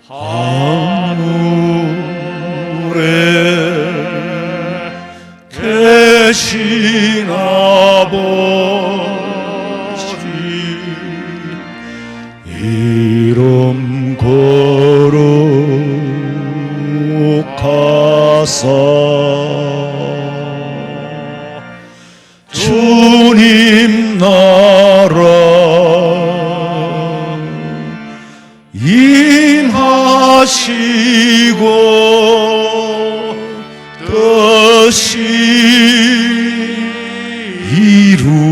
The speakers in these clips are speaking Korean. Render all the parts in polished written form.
하늘에 계신 아버지 이름 거룩하사 주님 나라 임하시고 뜻이 이루어지다.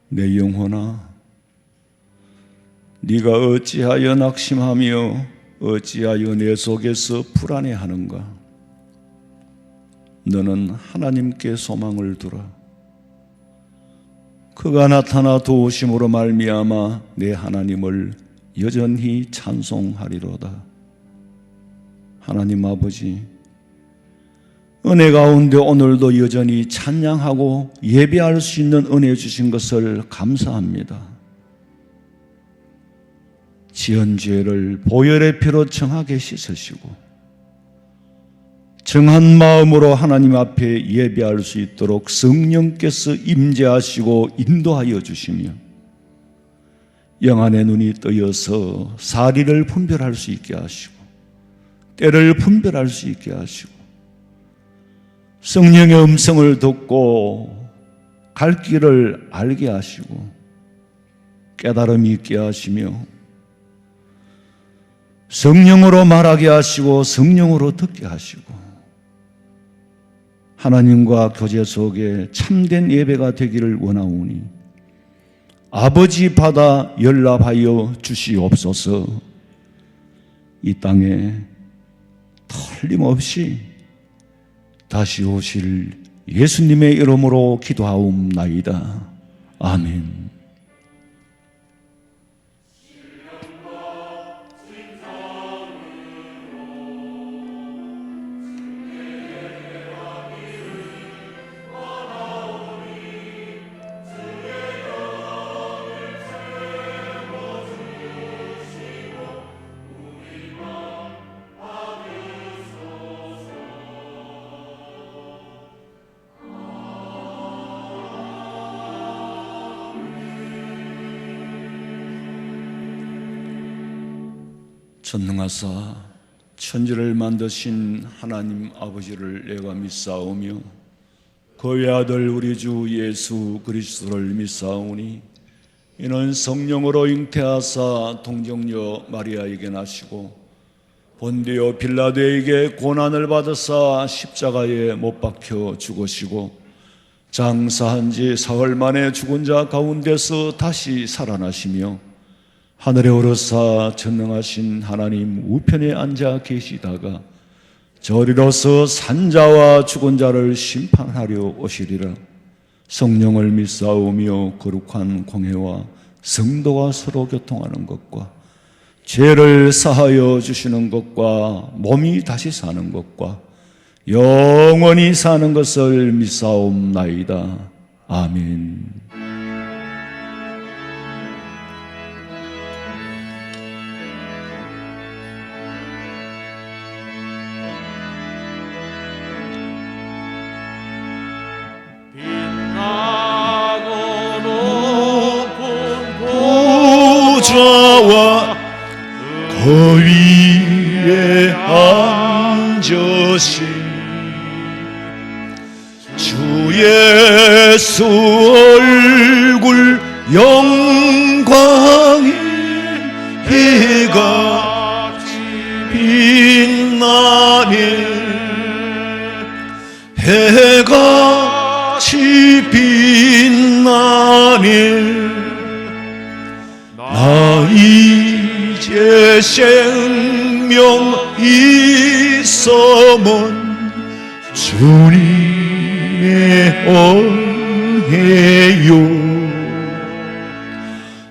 내 영혼아, 네가 어찌하여 낙심하며 어찌하여 내 속에서 불안해하는가? 너는 하나님께 소망을 두라. 그가 나타나 도우심으로 말미암아 내 하나님을 여전히 찬송하리로다. 하나님 아버지, 은혜 가운데 오늘도 여전히 찬양하고 예배할 수 있는 은혜 주신 것을 감사합니다. 지은 죄를 보혈의 피로 정하게 씻으시고 정한 마음으로 하나님 앞에 예배할 수 있도록 성령께서 임재하시고 인도하여 주시며 영안의 눈이 뜨여서 사리를 분별할 수 있게 하시고 때를 분별할 수 있게 하시고 성령의 음성을 듣고 갈 길을 알게 하시고 깨달음이 있게 하시며 성령으로 말하게 하시고 성령으로 듣게 하시고 하나님과 교제 속에 참된 예배가 되기를 원하오니 아버지 받아 연락하여 주시옵소서. 이 땅에 틀림없이 다시 오실 예수님의 이름으로 기도하옵나이다. 아멘. 전능하사 천지를 만드신 하나님 아버지를 내가 믿사오며 그 외아들 우리 주 예수 그리스도를 믿사오니 이는 성령으로 잉태하사 동정녀 마리아에게 나시고 본디오 빌라도에게 고난을 받으사 십자가에 못 박혀 죽으시고 장사한 지 사흘 만에 죽은 자 가운데서 다시 살아나시며 하늘에 오르사 전능하신 하나님 우편에 앉아 계시다가 저리로서 산자와 죽은 자를 심판하려 오시리라. 성령을 믿사오며 거룩한 공회와 성도가 서로 교통하는 것과 죄를 사하여 주시는 것과 몸이 다시 사는 것과 영원히 사는 것을 믿사옵나이다. 아멘. 보좌와 그 위에 앉으신 주 예수 얼굴 영광이 해같이 빛나네. 해같이 빛나네. 나 이제 생명 있음은 주님의 은혜요.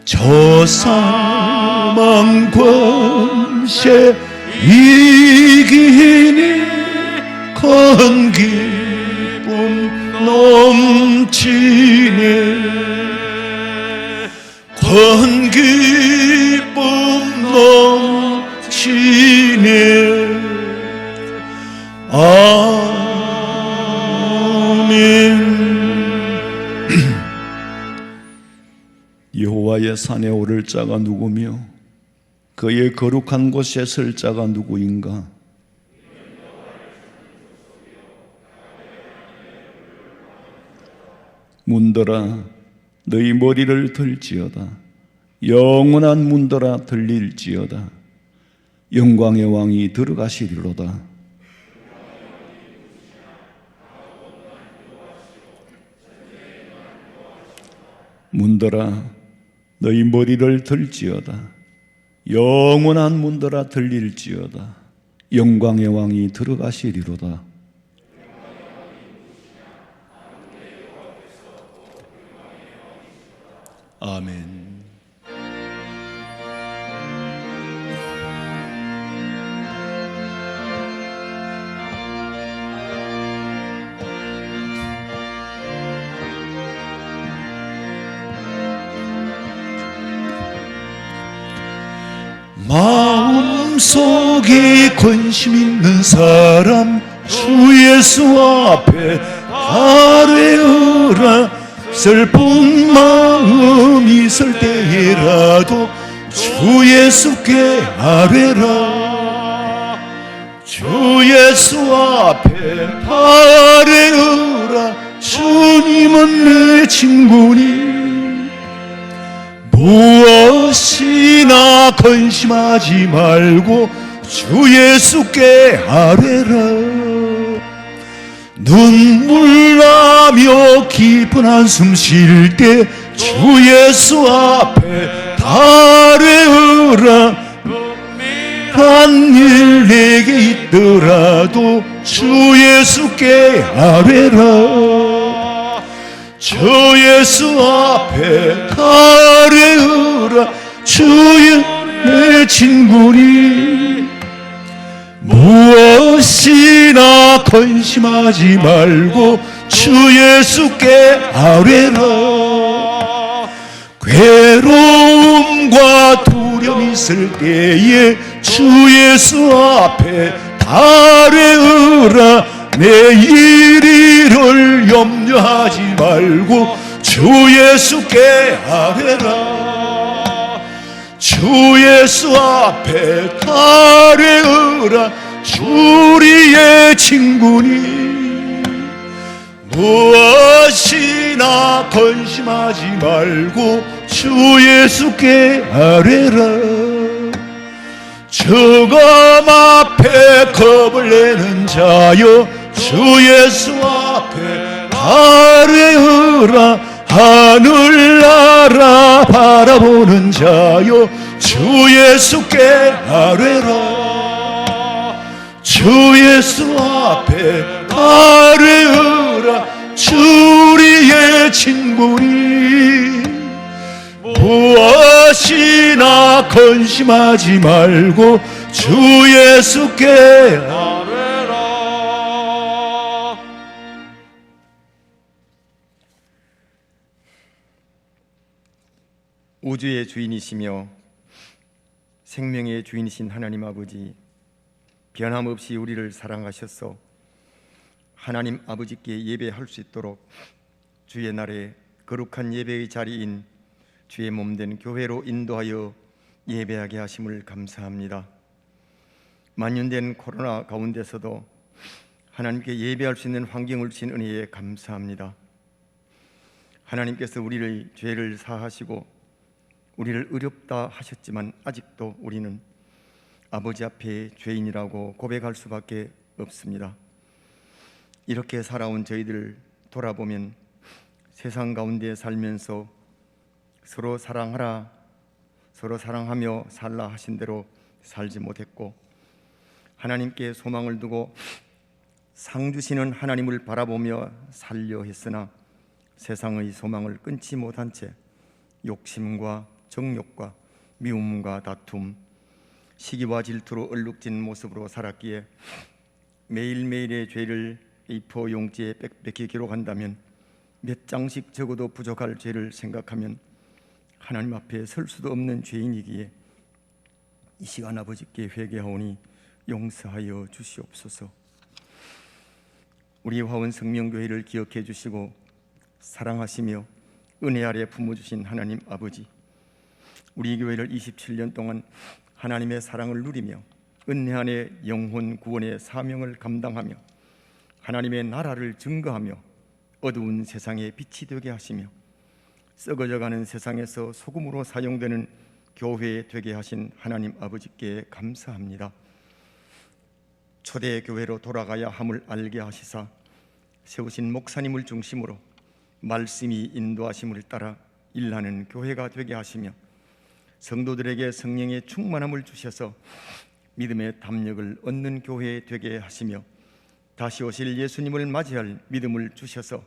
저 사망 권세 이기니 큰 기쁨 넘치네 큰 기쁨 넘치네 아멘. 여호와의 산에 오를 자가 누구며 그의 거룩한 곳에 설 자가 누구인가? 문들아 너희 머리를 들지어다 영원한 문들아 들릴지어다 영광의 왕이 들어가시리로다. 문들아 너희 머리를 들지어다 영원한 문들아 들릴지어다 영광의 왕이 들어가시리로다. 아멘. 마음속에 관심 있는 사람 주 예수 앞에 아뢰어라. 슬픈 마음 있을 때에라도 주 예수께 아뢰라. 주 예수 앞에 아뢰어라. 주님은 내 친구니 무엇이나 근심하지 말고 주 예수께 아뢰라. 눈물 나며 깊은 한숨 쉴 때 주 예수 앞에 아뢰어라. 한 일 내게 있더라도 주 예수께 아뢰라. 주 예수 앞에 아뢰어라. 주의 내 친구니 무엇이나 근심하지 말고 주 예수께 아뢰라. 괴로움과 두려움 있을 때에 주 예수 앞에 아뢰어라. 내일을 염려하지 말고 주 예수께 아뢰라. 주 예수 앞에 아뢰어라. 주리의 친구니 무엇이나 근심하지 말고 주 예수께 아뢰라. 죽음 앞에 겁을 내는 자여 주 예수 앞에 아뢰어라. 하늘나라 바라보는 자여 주 예수께 아뢰라. 주 예수 앞에 아뢰어라. 주리의 친구니 무엇이나 근심하지 말고 주 예수께 아뢰라. 우주의 주인이시며 생명의 주인이신 하나님 아버지, 변함없이 우리를 사랑하셔서 하나님 아버지께 예배할 수 있도록 주의 날에 거룩한 예배의 자리인 주의 몸된 교회로 인도하여 예배하게 하심을 감사합니다. 만연된 코로나 가운데서도 하나님께 예배할 수 있는 환경을 주신 은혜에 감사합니다. 하나님께서 우리를 죄를 사하시고 우리를 의롭다 하셨지만 아직도 우리는 아버지 앞에 죄인이라고 고백할 수밖에 없습니다. 이렇게 살아온 저희들을 돌아보면 세상 가운데 살면서 서로 사랑하라, 서로 사랑하며 살라 하신 대로 살지 못했고, 하나님께 소망을 두고 상 주시는 하나님을 바라보며 살려 했으나 세상의 소망을 끊지 못한 채 욕심과 정욕과 미움과 다툼, 시기와 질투로 얼룩진 모습으로 살았기에 매일매일의 죄를 A4 용지에 빽빽히 기록한다면 몇 장씩 적어도 부족할 죄를 생각하면 하나님 앞에 설 수도 없는 죄인이기에 이 시간 아버지께 회개하오니 용서하여 주시옵소서. 우리 화원 성명교회를 기억해 주시고 사랑하시며 은혜 아래 품어주신 하나님 아버지, 우리 교회를 27년 동안 하나님의 사랑을 누리며 은혜 안에 영혼 구원의 사명을 감당하며 하나님의 나라를 증거하며 어두운 세상에 빛이 되게 하시며 썩어져가는 세상에서 소금으로 사용되는 교회 되게 하신 하나님 아버지께 감사합니다. 초대교회로 돌아가야 함을 알게 하시사 세우신 목사님을 중심으로 말씀이 인도하심을 따라 일하는 교회가 되게 하시며 성도들에게 성령의 충만함을 주셔서 믿음의 담력을 얻는 교회 되게 하시며 다시 오실 예수님을 맞이할 믿음을 주셔서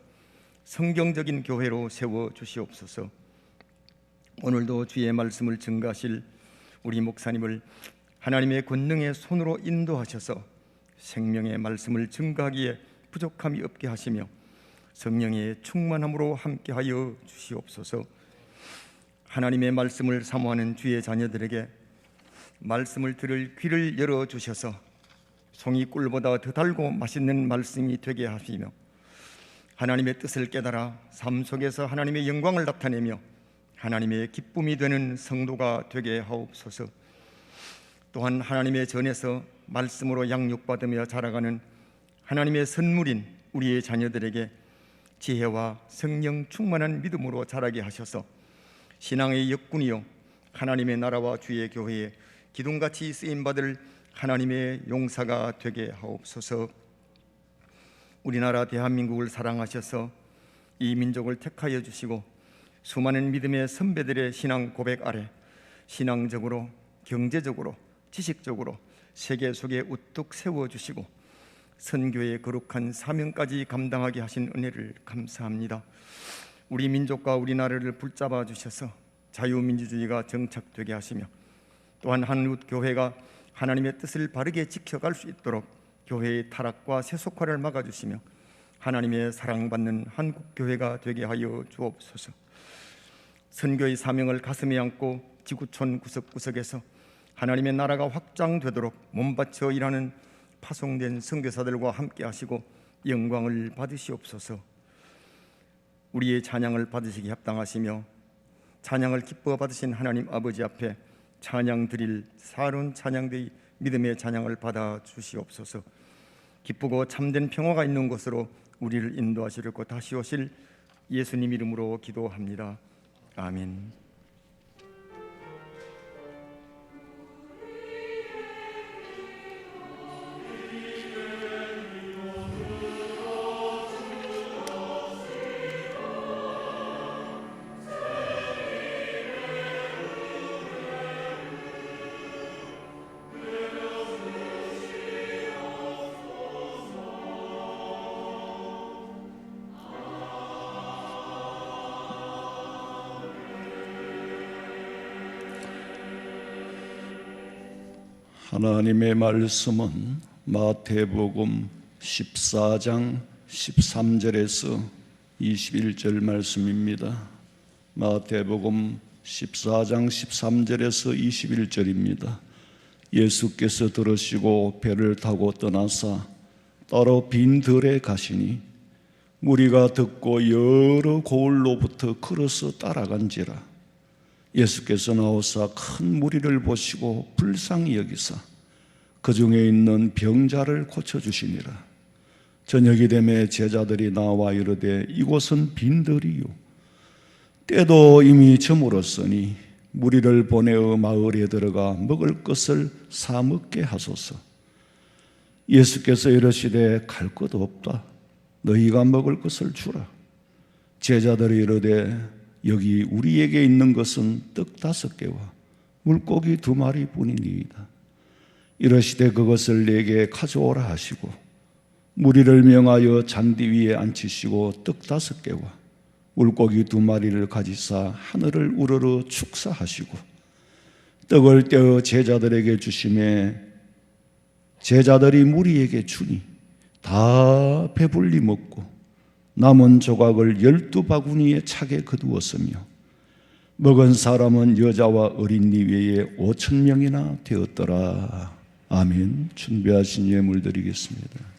성경적인 교회로 세워 주시옵소서. 오늘도 주의 말씀을 증거하실 우리 목사님을 하나님의 권능의 손으로 인도하셔서 생명의 말씀을 증거하기에 부족함이 없게 하시며 성령의 충만함으로 함께하여 주시옵소서. 하나님의 말씀을 사모하는 주의 자녀들에게 말씀을 들을 귀를 열어주셔서 송이 꿀보다 더 달고 맛있는 말씀이 되게 하시며 하나님의 뜻을 깨달아 삶 속에서 하나님의 영광을 나타내며 하나님의 기쁨이 되는 성도가 되게 하옵소서. 또한 하나님의 전에서 말씀으로 양육받으며 자라가는 하나님의 선물인 우리의 자녀들에게 지혜와 성령 충만한 믿음으로 자라게 하셔서 신앙의 역군이요 하나님의 나라와 주의 교회에 기둥같이 쓰임받을 하나님의 용사가 되게 하옵소서. 우리나라 대한민국을 사랑하셔서 이 민족을 택하여 주시고 수많은 믿음의 선배들의 신앙 고백 아래 신앙적으로, 경제적으로, 지식적으로 세계 속에 우뚝 세워주시고 선교의 거룩한 사명까지 감당하게 하신 은혜를 감사합니다. 우리 민족과 우리나라를 붙잡아 주셔서 자유민주주의가 정착되게 하시며 또한 한국 교회가 하나님의 뜻을 바르게 지켜갈 수 있도록 교회의 타락과 세속화를 막아주시며 하나님의 사랑받는 한국 교회가 되게 하여 주옵소서. 선교의 사명을 가슴에 안고 지구촌 구석구석에서 하나님의 나라가 확장되도록 몸바쳐 일하는 파송된 선교사들과 함께 하시고 영광을 받으시옵소서. 우리의 찬양을 받으시기 합당하시며 찬양을 기뻐 받으신 하나님 아버지 앞에 찬양 드릴 사로운 찬양대의 믿음의 찬양을 받아 주시옵소서. 기쁘고 참된 평화가 있는 곳으로 우리를 인도하시려고 다시 오실 예수님 이름으로 기도합니다. 아멘. 하나님의 말씀은 마태복음 14장 13절에서 21절 말씀입니다. 마태복음 14장 13절에서 21절입니다. 예수께서 들으시고 배를 타고 떠나사 따로 빈 들에 가시니 무리가 듣고 여러 고을로부터 걸어서 따라간지라. 예수께서 나오사 큰 무리를 보시고 불쌍히 여기사 그 중에 있는 병자를 고쳐주시니라. 저녁이 되매 제자들이 나와 이르되 이곳은 빈들이요 때도 이미 저물었으니 무리를 보내어 마을에 들어가 먹을 것을 사 먹게 하소서. 예수께서 이르시되 갈 것 없다. 너희가 먹을 것을 주라. 제자들이 이르되 여기 우리에게 있는 것은 떡 5개와 물고기 2마리 뿐이니이다. 이러시되 그것을 내게 가져오라 하시고 무리를 명하여 잔디 위에 앉히시고 떡 5개와 물고기 2마리를 가지사 하늘을 우러러 축사하시고 떡을 떼어 제자들에게 주시매 제자들이 무리에게 주니 다 배불리 먹고 남은 조각을 12바구니에 차게 거두었으며 먹은 사람은 여자와 어린이 외에 5,000명이나 되었더라. 아멘. 준비하신 예물 드리겠습니다.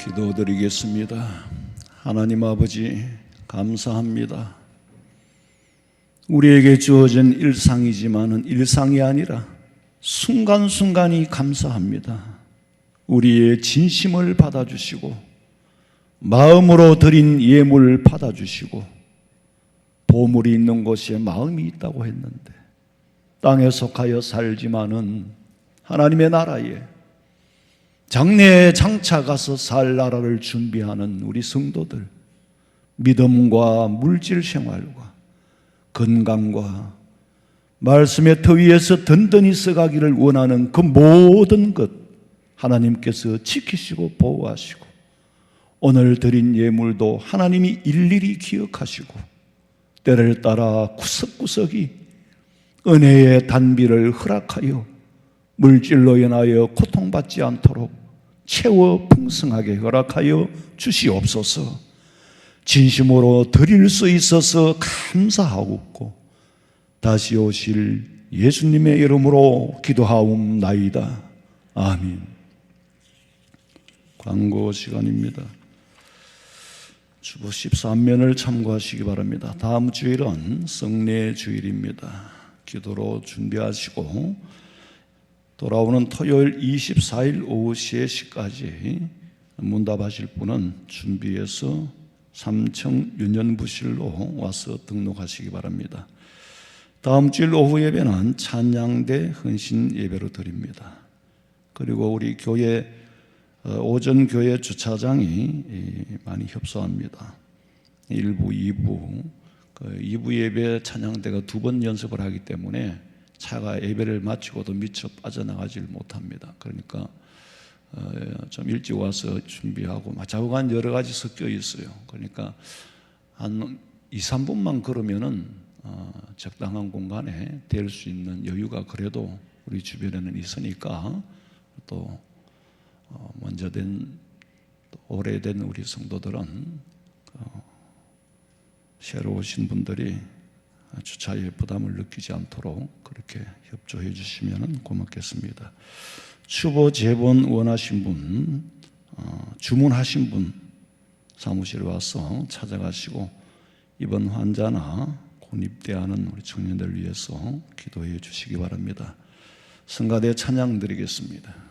기도드리겠습니다. 하나님 아버지, 감사합니다. 우리에게 주어진 일상이지만은 일상이 아니라 순간순간이 감사합니다. 우리의 진심을 받아주시고 마음으로 드린 예물 받아주시고 보물이 있는 곳에 마음이 있다고 했는데 땅에 속하여 살지만은 하나님의 나라에 장래에 장차 가서 살 나라를 준비하는 우리 성도들, 믿음과 물질 생활과 건강과 말씀의 터 위에서 든든히 서가기를 원하는 그 모든 것 하나님께서 지키시고 보호하시고 오늘 드린 예물도 하나님이 일일이 기억하시고 때를 따라 구석구석이 은혜의 단비를 허락하여 물질로 인하여 고통받지 않도록 채워 풍성하게 허락하여 주시옵소서. 진심으로 드릴 수 있어서 감사하옵고 다시 오실 예수님의 이름으로 기도하옵나이다. 아멘. 광고 시간입니다. 주보 13면을 참고하시기 바랍니다. 다음 주일은 성례 주일입니다. 기도로 준비하시고 돌아오는 토요일 24일 오후 3시까지 문답하실 분은 준비해서 3층 유년부실로 와서 등록하시기 바랍니다. 다음 주일 오후 예배는 찬양대 헌신 예배로 드립니다. 그리고 우리 교회 오전 교회 주차장이 많이 협소합니다. 1부, 2부 2부 예배 찬양대가 2번 연습을 하기 때문에 차가 예배를 마치고도 미처 빠져나가질 못합니다. 그러니까 좀 일찍 와서 준비하고 좌우간 여러 가지 섞여 있어요. 그러니까 한 2, 3분만 걸으면은 적당한 공간에 될 수 있는 여유가 그래도 우리 주변에는 있으니까 또 먼저 된 오래된 우리 성도들은 새로 오신 분들이 주차에 부담을 느끼지 않도록 그렇게 협조해 주시면 고맙겠습니다. 추보 제본 원하신 분, 주문하신 분 사무실에 와서 찾아가시고 입원 환자나 곤입대하는 우리 청년들 위해서 기도해 주시기 바랍니다. 성가대 찬양 드리겠습니다.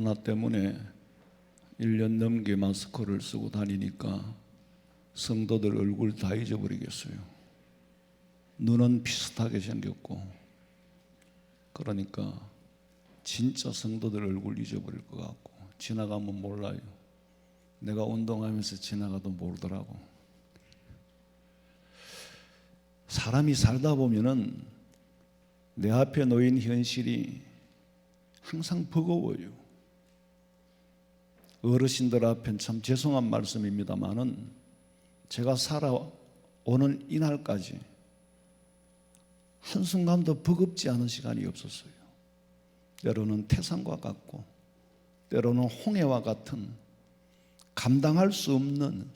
코로나 때문에 1년 넘게 마스크를 쓰고 다니니까 성도들 얼굴 다 잊어버리겠어요. 눈은 비슷하게 생겼고, 그러니까 진짜 성도들 얼굴 잊어버릴 것 같고, 지나가면 몰라요. 내가 운동하면서 지나가도 모르더라고. 사람이 살다 보면은 내 앞에 놓인 현실이 항상 버거워요. 어르신들 앞엔 참 죄송한 말씀입니다만은 제가 살아오는 이날까지 한순간도 버겁지 않은 시간이 없었어요. 때로는 태산과 같고, 때로는 홍해와 같은 감당할 수 없는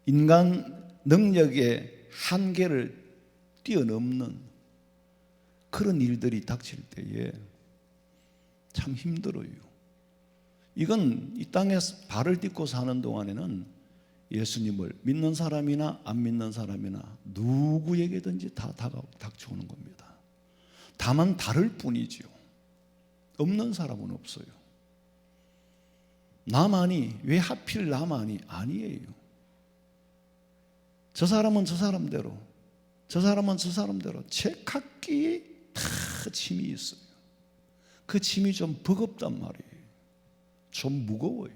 인간 능력의 한계를 뛰어넘는 그런 일들이 닥칠 때에 참 힘들어요. 이건 이 땅에 발을 딛고 사는 동안에는 예수님을 믿는 사람이나 안 믿는 사람이나 누구에게든지 다 닥쳐오는 겁니다. 다만 다를 뿐이지요. 없는 사람은 없어요. 나만이, 왜 하필 나만이? 아니에요. 저 사람은 저 사람대로, 저 사람은 저 사람대로 제 각기 다 짐이 있어요. 그 짐이 좀 버겁단 말이에요. 좀 무거워요.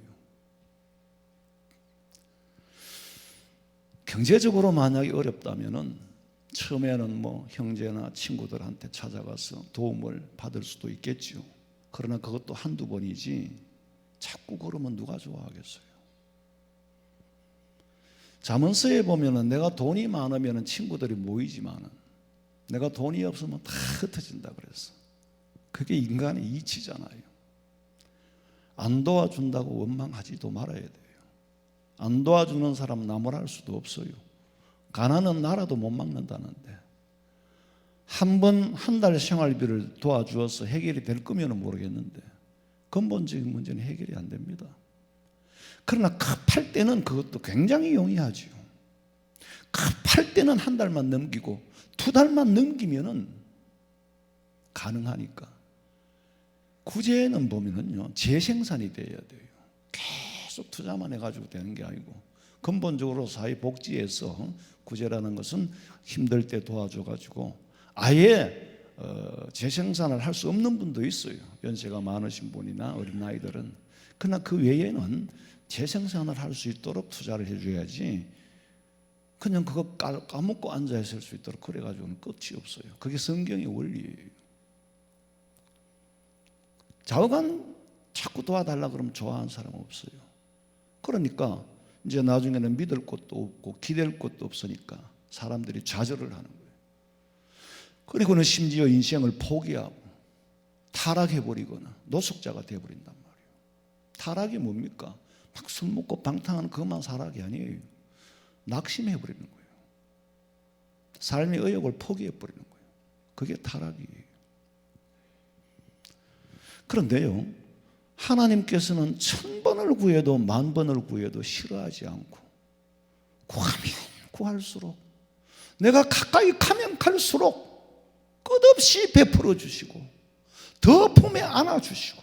경제적으로 만약에 어렵다면은 처음에는 뭐 형제나 친구들한테 찾아가서 도움을 받을 수도 있겠죠. 그러나 그것도 한두 번이지 자꾸 그러면 누가 좋아하겠어요? 잠언서에 보면은 내가 돈이 많으면 친구들이 모이지만은 내가 돈이 없으면 다 흩어진다 그랬어. 그게 인간의 이치잖아요. 안 도와준다고 원망하지도 말아야 돼요. 안 도와주는 사람 나무랄 수도 없어요. 가난은 나라도 못 막는다는데 한 번 한 달 생활비를 도와주어서 해결이 될 거면 모르겠는데 근본적인 문제는 해결이 안 됩니다. 그러나 급할 때는 그것도 굉장히 용이하죠. 급할 때는 한 달만 넘기고 두 달만 넘기면은 가능하니까. 구제는 보면은요, 재생산이 돼야 돼요. 계속 투자만 해가지고 되는 게 아니고 근본적으로 사회복지에서 구제라는 것은 힘들 때 도와줘가지고 아예 재생산을 할 수 없는 분도 있어요. 연세가 많으신 분이나 어린 아이들은. 그러나 그 외에는 재생산을 할 수 있도록 투자를 해줘야지 그냥 그거 까먹고 앉아 있을 수 있도록 그래가지고는 끝이 없어요. 그게 성경의 원리예요. 좌우간 자꾸 도와달라 그러면 좋아하는 사람 없어요. 그러니까 이제 나중에는 믿을 것도 없고 기댈 것도 없으니까 사람들이 좌절을 하는 거예요. 그리고는 심지어 인생을 포기하고 타락해버리거나 노숙자가 되어버린단 말이에요. 타락이 뭡니까? 막 술 먹고 방탕하는 그것만 타락이 아니에요. 낙심해버리는 거예요. 삶의 의욕을 포기해버리는 거예요. 그게 타락이에요. 그런데요, 하나님께서는 1000번을 구해도 10,000번을 구해도 싫어하지 않고 구하면 구할수록 내가 가까이 가면 갈수록 끝없이 베풀어 주시고 더 품에 안아 주시고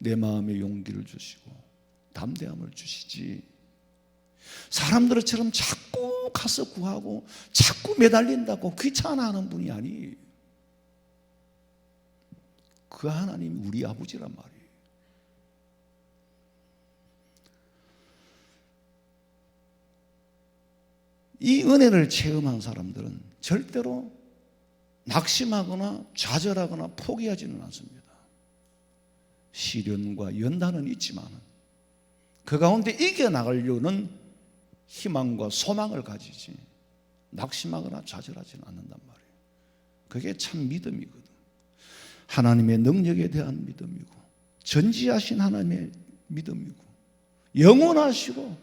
내 마음에 용기를 주시고 담대함을 주시지, 사람들처럼 자꾸 가서 구하고 자꾸 매달린다고 귀찮아하는 분이 아니에요. 그 하나님이 우리 아버지란 말이에요. 이 은혜를 체험한 사람들은 절대로 낙심하거나 좌절하거나 포기하지는 않습니다. 시련과 연단은 있지만 그 가운데 이겨나가려는 희망과 소망을 가지지 낙심하거나 좌절하지는 않는단 말이에요. 그게 참 믿음이거든. 하나님의 능력에 대한 믿음이고 전지하신 하나님의 믿음이고 영원하시고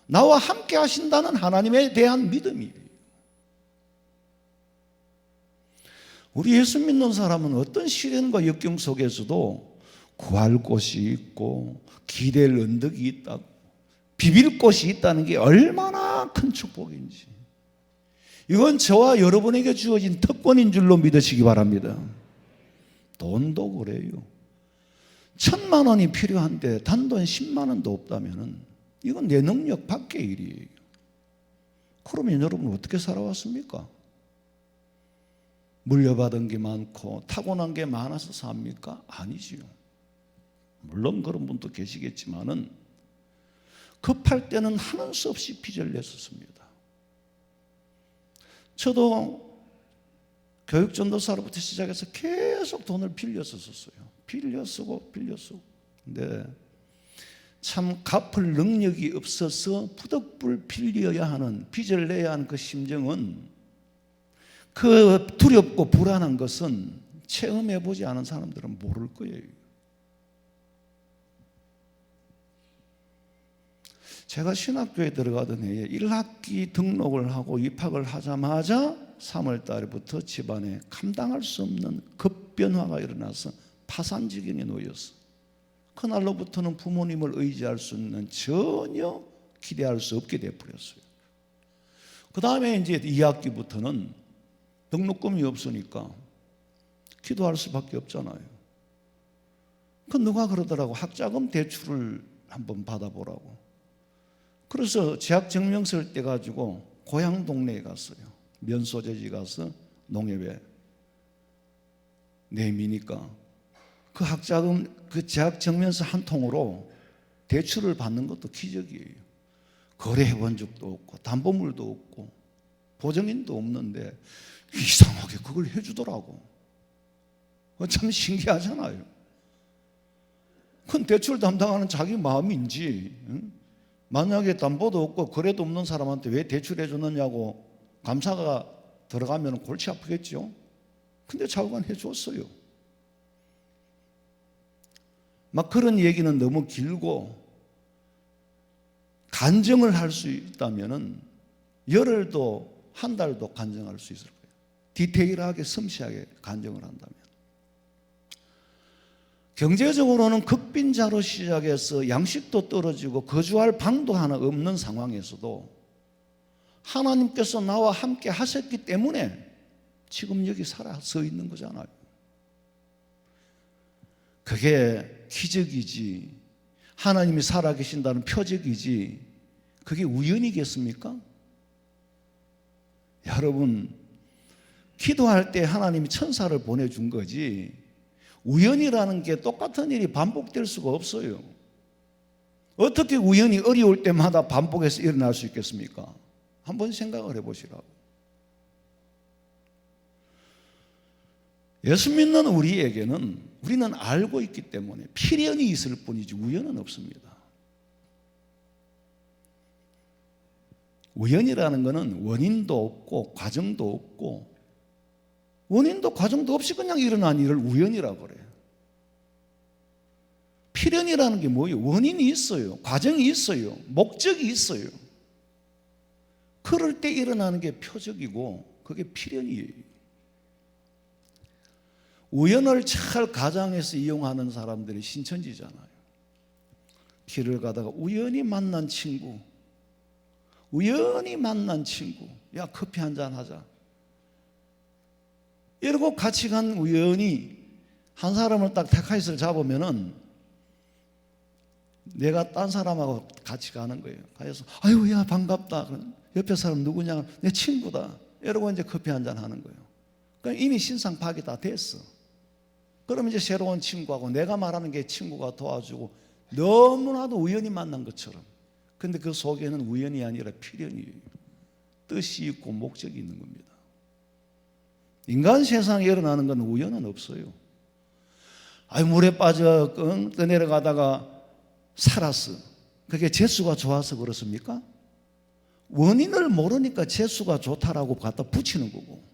나와 함께 하신다는 하나님에 대한 믿음이에요. 우리 예수 믿는 사람은 어떤 시련과 역경 속에서도 구할 곳이 있고 기댈 언덕이 있다고, 비빌 곳이 있다는 게 얼마나 큰 축복인지, 이건 저와 여러분에게 주어진 특권인 줄로 믿으시기 바랍니다. 돈도 그래요. 1,000만 원이 필요한데 단돈 10만 원도 없다면 이건 내 능력 밖의 일이에요. 그러면 여러분 어떻게 살아왔습니까? 물려받은 게 많고 타고난 게 많아서 삽니까? 아니지요. 물론 그런 분도 계시겠지만은 급할 때는 하는 수 없이 빚을 냈었습니다. 저도 교육전도사로부터 시작해서 계속 돈을 빌려 썼어요. 빌려 쓰고 근데 참 갚을 능력이 없어서 부득불 빌려야 하는, 빚을 내야 하는 그 심정은, 그 두렵고 불안한 것은 체험해보지 않은 사람들은 모를 거예요. 제가 신학교에 들어가던 해에 1학기 등록을 하고 입학을 하자마자 3월 달부터 집안에 감당할 수 없는 급변화가 일어나서 파산 지경에 놓였어. 그날로부터는 부모님을 의지할 수 있는, 전혀 기대할 수 없게 되어버렸어요. 그 다음에 이제 2학기부터는 등록금이 없으니까 기도할 수밖에 없잖아요. 그 누가 그러더라고. 학자금 대출을 한번 받아보라고. 그래서 재학 증명서를 떼가지고 고향 동네에 갔어요. 면소재지 가서 농협에 내미니까 그 학자금, 그 재학 증명서 한 통으로 대출을 받는 것도 기적이에요. 거래해본 적도 없고 담보물도 없고 보증인도 없는데 이상하게 그걸 해주더라고. 참 신기하잖아요. 그건 대출 담당하는 자기 마음인지, 만약에 담보도 없고 거래도 없는 사람한테 왜 대출해 주느냐고 감사가 들어가면 골치 아프겠죠. 근데 자기가 해줬어요. 막 그런 얘기는 너무 길고, 간증을 할 수 있다면은 열흘도 한 달도 간증할 수 있을 거예요. 디테일하게 섬세하게 간증을 한다면. 경제적으로는 극빈자로 시작해서 양식도 떨어지고 거주할 방도 하나 없는 상황에서도 하나님께서 나와 함께 하셨기 때문에 지금 여기 살아 서 있는 거잖아요. 그게 기적이지, 하나님이 살아계신다는 표적이지, 그게 우연이겠습니까? 여러분, 기도할 때 하나님이 천사를 보내준 거지 우연이라는 게 똑같은 일이 반복될 수가 없어요. 어떻게 우연이 어려울 때마다 반복해서 일어날 수 있겠습니까? 한번 생각을 해보시라고. 예수 믿는 우리에게는, 우리는 알고 있기 때문에 필연이 있을 뿐이지 우연은 없습니다. 우연이라는 것은 원인도 없고 과정도 없고, 원인도 과정도 없이 그냥 일어난 일을 우연이라고 그래요. 필연이라는 게 뭐예요? 원인이 있어요. 과정이 있어요. 목적이 있어요. 그럴 때 일어나는 게 표적이고 그게 필연이에요. 우연을 잘 가장해서 이용하는 사람들이 신천지잖아요. 길을 가다가 우연히 만난 친구, 야 커피 한잔 하자 이러고 같이 간 우연히 한 사람을 딱 택하이스를 잡으면은 내가 딴 사람하고 같이 가는 거예요. 가서 아유 야 반갑다. 옆에 사람 누구냐? 내 친구다. 이러고 이제 커피 한잔 하는 거예요. 그러니까 이미 신상 파악이 다 됐어. 그러면 이제 새로운 친구하고 내가 말하는 게 친구가 도와주고, 너무나도 우연히 만난 것처럼. 근데 그 속에는 우연이 아니라 필연이에요. 뜻이 있고 목적이 있는 겁니다. 인간 세상에 일어나는 건 우연은 없어요. 아유 물에 빠져 떠내려가다가 살았어. 그게 재수가 좋아서 그렇습니까? 원인을 모르니까 재수가 좋다라고 갖다 붙이는 거고,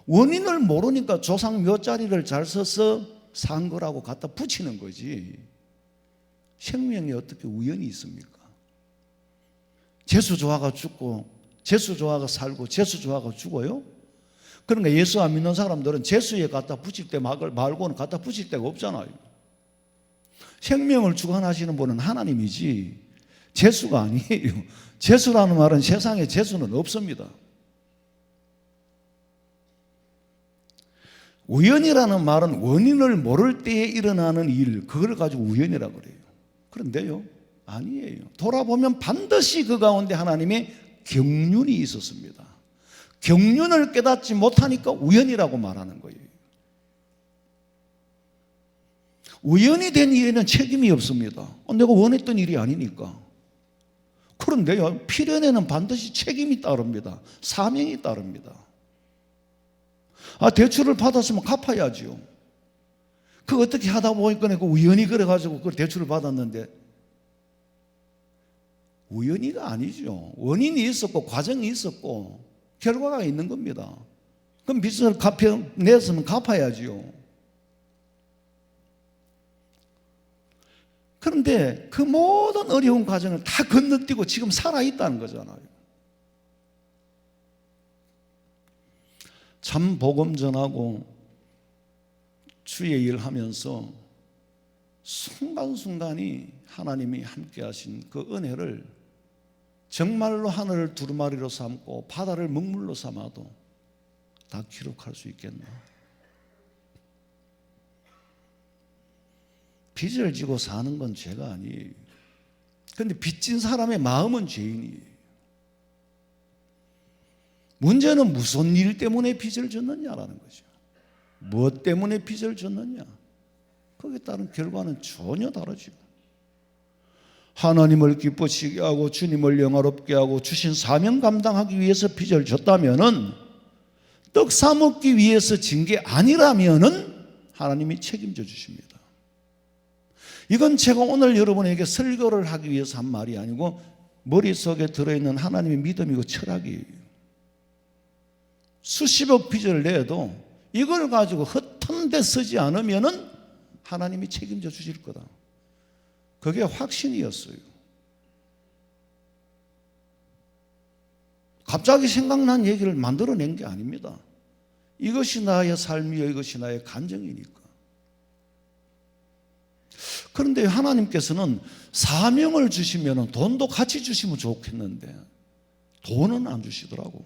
원인을 모르니까 조상 몇 자리를 잘 써서 산 거라고 갖다 붙이는 거지. 생명에 어떻게 우연이 있습니까? 재수 좋아가 죽고, 재수 좋아가 살고, 재수 좋아가 죽어요? 그러니까 예수 안 믿는 사람들은 재수에 갖다 붙일 때 말고는 갖다 붙일 데가 없잖아요. 생명을 주관하시는 분은 하나님이지 재수가 아니에요. 재수라는 말은, 세상에 재수는 없습니다. 우연이라는 말은 원인을 모를 때에 일어나는 일, 그걸 가지고 우연이라고 그래요. 그런데요, 아니에요. 돌아보면 반드시 그 가운데 하나님의 경륜이 있었습니다. 경륜을 깨닫지 못하니까 우연이라고 말하는 거예요. 우연이 된 일에는 책임이 없습니다. 내가 원했던 일이 아니니까. 그런데요, 필연에는 반드시 책임이 따릅니다. 사명이 따릅니다. 대출을 받았으면 갚아야지요. 그 어떻게 하다 보니까 그 우연히 그래가지고 그 대출을 받았는데, 우연히가 아니죠. 원인이 있었고 과정이 있었고 결과가 있는 겁니다. 그럼 빚을 냈으면 갚아야지요. 그런데 그 모든 어려운 과정을 다 건너뛰고 지금 살아있다는 거잖아요. 참 복음 전하고 주의 일 하면서 순간순간이 하나님이 함께 하신 그 은혜를 정말로 하늘을 두루마리로 삼고 바다를 먹물로 삼아도 다 기록할 수 있겠나? 빚을 지고 사는 건 죄가 아니에요. 그런데 빚진 사람의 마음은 죄인이에요. 문제는 무슨 일 때문에 빚을 졌느냐라는 거죠. 무엇 때문에 빚을 졌느냐? 거기에 따른 결과는 전혀 다르죠. 하나님을 기쁘시게 하고 주님을 영화롭게 하고 주신 사명 감당하기 위해서 빚을 졌다면은, 떡 사먹기 위해서 진 게 아니라면은 하나님이 책임져 주십니다. 이건 제가 오늘 여러분에게 설교를 하기 위해서 한 말이 아니고 머릿속에 들어있는 하나님의 믿음이고 철학이에요. 수십억 빚을 내도 이걸 가지고 허튼 데 쓰지 않으면은 하나님이 책임져 주실 거다. 그게 확신이었어요. 갑자기 생각난 얘기를 만들어낸 게 아닙니다. 이것이 나의 삶이요, 이것이 나의 간증이니까. 그런데 하나님께서는 사명을 주시면 돈도 같이 주시면 좋겠는데 돈은 안 주시더라고.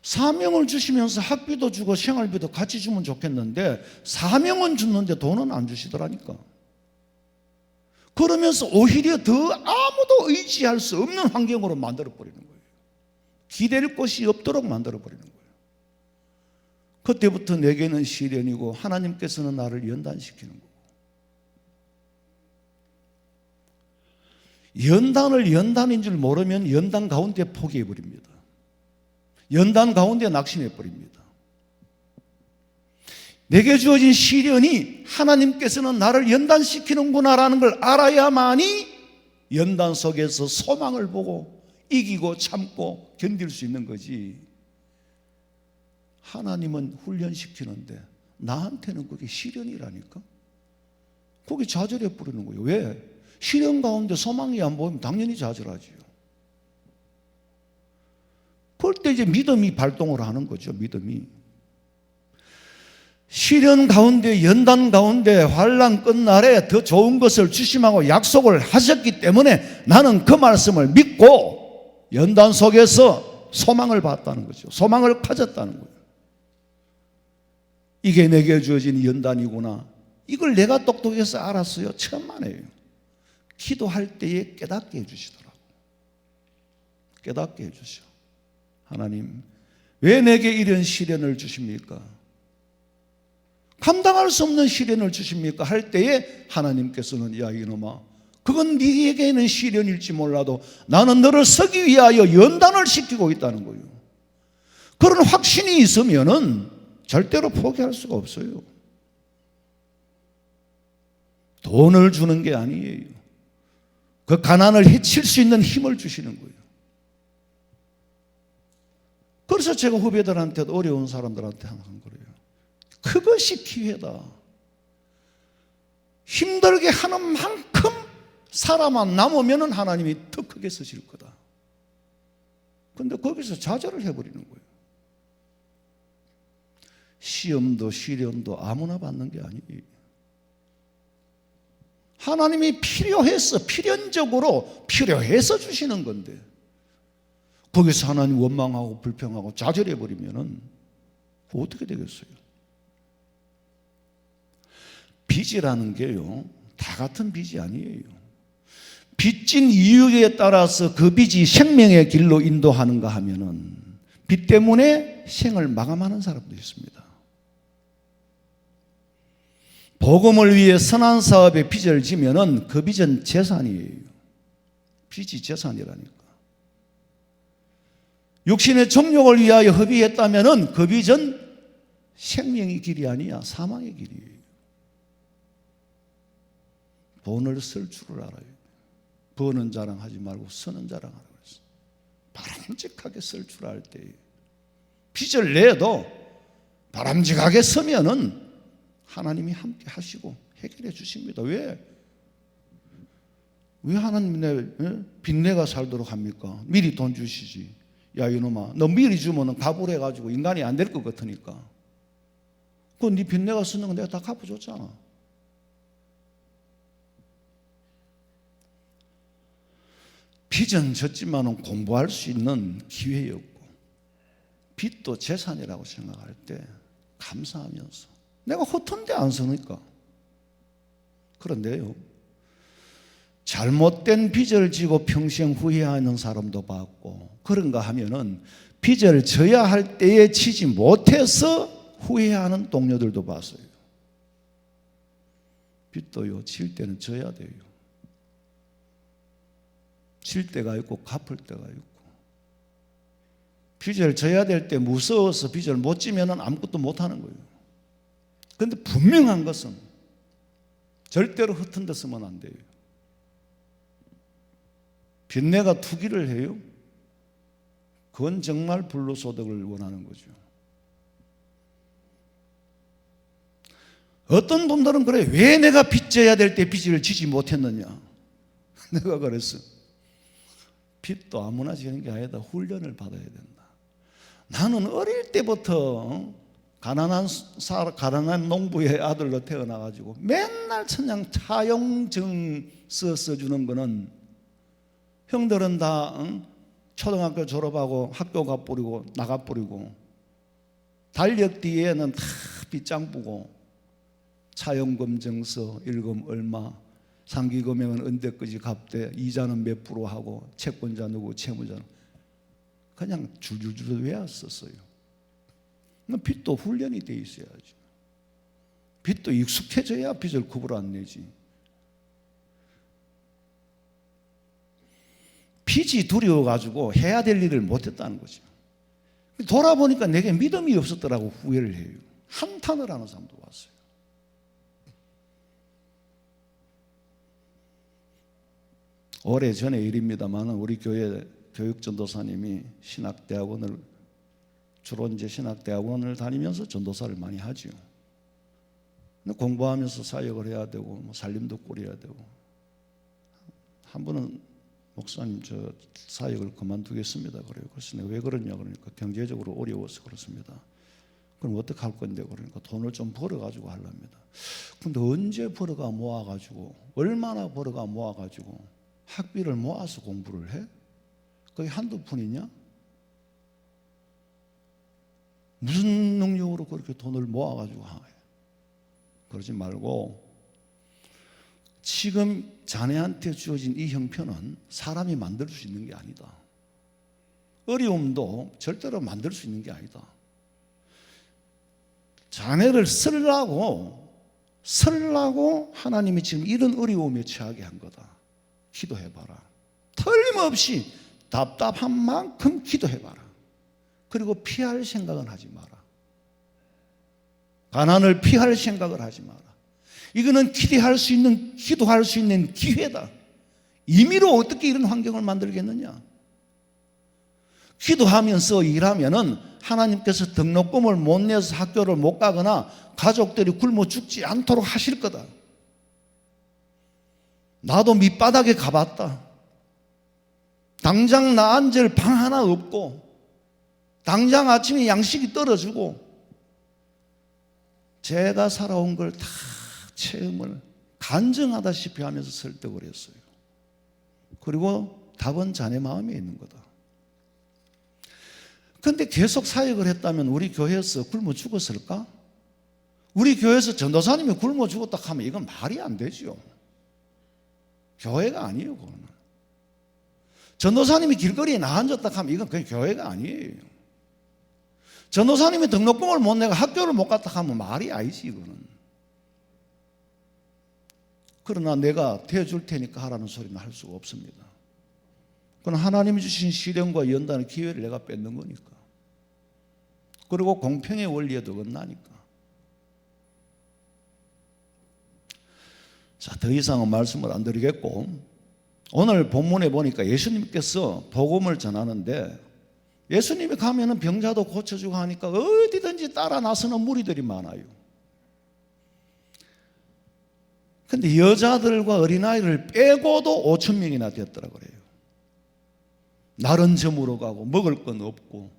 사명을 주시면서 학비도 주고 생활비도 같이 주면 좋겠는데 사명은 주는데 돈은 안 주시더라니까. 그러면서 오히려 더 아무도 의지할 수 없는 환경으로 만들어버리는 거예요. 기댈 곳이 없도록 만들어버리는 거예요. 그때부터 내게는 시련이고 하나님께서는 나를 연단시키는 거고, 연단을 연단인 줄 모르면 연단 가운데 포기해버립니다. 연단 가운데 낙심해버립니다. 내게 주어진 시련이 하나님께서는 나를 연단시키는구나라는 걸 알아야만이 연단 속에서 소망을 보고 이기고 참고 견딜 수 있는 거지. 하나님은 훈련시키는데 나한테는 그게 시련이라니까. 거기 좌절해 버리는 거예요. 왜? 시련 가운데 소망이 안 보이면 당연히 좌절하지요. 그럴 때 이제 믿음이 발동을 하는 거죠. 믿음이. 시련 가운데, 연단 가운데 환난 끝날에 더 좋은 것을 주심하고 약속을 하셨기 때문에 나는 그 말씀을 믿고 연단 속에서 소망을 봤다는 거죠. 소망을 가졌다는 거예요. 이게 내게 주어진 연단이구나. 이걸 내가 똑똑해서 알았어요. 천만에요. 기도할 때에 깨닫게 해주시더라고. 깨닫게 해주셔. 하나님, 왜 내게 이런 시련을 주십니까? 감당할 수 없는 시련을 주십니까? 할 때에 하나님께서는 야 이놈아, 그건 네게는 시련일지 몰라도 나는 너를 쓰기 위하여 연단을 시키고 있다는 거예요. 그런 확신이 있으면은 절대로 포기할 수가 없어요. 돈을 주는 게 아니에요. 그 가난을 해칠 수 있는 힘을 주시는 거예요. 그래서 제가 후배들한테도 어려운 사람들한테 항상 그래요. 그것이 기회다. 힘들게 하는 만큼 살아만 남으면 하나님이 더 크게 쓰실 거다. 그런데 거기서 좌절을 해버리는 거예요. 시험도 시련도 아무나 받는 게 아니에요. 하나님이 필요해서, 필연적으로 필요해서 주시는 건데 거기서 하나님 원망하고 불평하고 좌절해버리면 어떻게 되겠어요? 빚이라는 게요, 다 같은 빚이 아니에요. 빚진 이유에 따라서 그 빚이 생명의 길로 인도하는가 하면은 빚 때문에 생을 마감하는 사람도 있습니다. 복음을 위해 선한 사업에 빚을 지면은 그 빚은 재산이에요. 빚이 재산이라니까. 육신의 정욕을 위하여 허비했다면은 그 빚은 생명의 길이 아니야, 사망의 길이에요. 돈을 쓸 줄을 알아요. 버는 자랑하지 말고 쓰는 자랑하라고 했어. 바람직하게 쓸 줄 알 때 빚을 내도 바람직하게 쓰면은 하나님이 함께 하시고 해결해 주십니다. 왜 하나님이 내 빚내가 살도록 합니까? 미리 돈 주시지. 야 이놈아, 너 미리 주면은 값을 해가지고 인간이 안 될 것 같으니까. 그건 네 빚내가 쓰는 건 내가 다 갚아줬잖아. 빚은 졌지만은 공부할 수 있는 기회였고, 빚도 재산이라고 생각할 때 감사하면서 내가 허튼데 안 쓰니까. 그런데요, 잘못된 빚을 지고 평생 후회하는 사람도 봤고, 그런가 하면은 빚을 져야 할 때에 지지 못해서 후회하는 동료들도 봤어요. 빚도요, 질 때는 져야 돼요. 질 때가 있고 갚을 때가 있고. 빚을 져야 될 때 무서워서 빚을 못 지면 아무것도 못 하는 거예요. 그런데 분명한 것은 절대로 허튼 데 쓰면 안 돼요. 빚내가 투기를 해요? 그건 정말 불로소득을 원하는 거죠. 어떤 분들은 그래, 왜 내가 빚 져야 될 때 빚을 지지 못했느냐. 내가 그랬어. 빚도 아무나 지는 게 아니다. 훈련을 받아야 된다. 나는 어릴 때부터 가난한 농부의 아들로 태어나가지고 맨날 천냥 차용증 써주는 거는 형들은 다 초등학교 졸업하고 학교 가버리고 나가버리고 달력 뒤에는 다 빚장 부고 차용금증서 일금 얼마, 상기금액은 언제까지 갚되, 이자는 몇 프로 하고, 채권자 누구, 채무자는 그냥 줄줄줄 외웠었어요. 빚도 훈련이 돼 있어야지. 빚도 익숙해져야 빚을 구분 안 내지. 빚이 두려워가지고 해야 될 일을 못했다는 거죠. 돌아보니까 내게 믿음이 없었더라고 후회를 해요. 한탄을 하는 사람도 왔어요. 오래전의 일입니다만 우리 교회 교육전도사님이 신학대학원을, 주로 이제 신학대학원을 다니면서 전도사를 많이 하죠. 근데 공부하면서 사역을 해야 되고 살림도 꾸려야 되고, 한 번은 목사님 저 사역을 그만두겠습니다 그래요. 그래서 내가 왜 그러냐 그러니까 경제적으로 어려워서 그렇습니다. 그럼 어떻게 할 건데 그러니까 돈을 좀 벌어가지고 하랍니다. 근데 언제 벌어가 모아가지고, 얼마나 벌어가 모아가지고 학비를 모아서 공부를 해? 그게 한두 푼이냐? 무슨 능력으로 그렇게 돈을 모아가지고 해? 그러지 말고 지금 자네한테 주어진 이 형편은 사람이 만들 수 있는 게 아니다. 어려움도 절대로 만들 수 있는 게 아니다. 자네를 쓰려고 하나님이 지금 이런 어려움에 처하게 한 거다. 기도해봐라. 틀림없이 답답한 만큼 기도해봐라. 그리고 피할 생각은 하지 마라. 가난을 피할 생각을 하지 마라. 이거는 기도할 수 있는 기회다. 임의로 어떻게 이런 환경을 만들겠느냐? 기도하면서 일하면은 하나님께서 등록금을 못 내서 학교를 못 가거나 가족들이 굶어 죽지 않도록 하실 거다. 나도 밑바닥에 가봤다. 당장 나 앉을 방 하나 없고, 당장 아침에 양식이 떨어지고, 제가 살아온 걸 다 체험을 간증하다시피 하면서 설득을 했어요. 그리고 답은 자네 마음에 있는 거다. 근데 계속 사역을 했다면 우리 교회에서 굶어 죽었을까? 우리 교회에서 전도사님이 굶어 죽었다 하면 이건 말이 안 되죠. 교회가 아니에요, 그거는. 전도사님이 길거리에 나앉았다 하면 이건 그냥 교회가 아니에요. 전도사님이 등록금을 못 내고 학교를 못 갔다 하면 말이 아니지, 이거는. 그러나 내가 대줄 테니까 하라는 소리는 할 수가 없습니다. 그건 하나님이 주신 시련과 연단의 기회를 내가 뺏는 거니까. 그리고 공평의 원리에도 어긋나니까. 자, 더 이상은 말씀을 안 드리겠고, 오늘 본문에 보니까 예수님께서 복음을 전하는데 예수님이 가면은 병자도 고쳐주고 하니까 어디든지 따라 나서는 무리들이 많아요. 근데 여자들과 어린아이를 빼고도 5천 명이나 됐더라 그래요. 날은 저물어 가고 먹을 건 없고.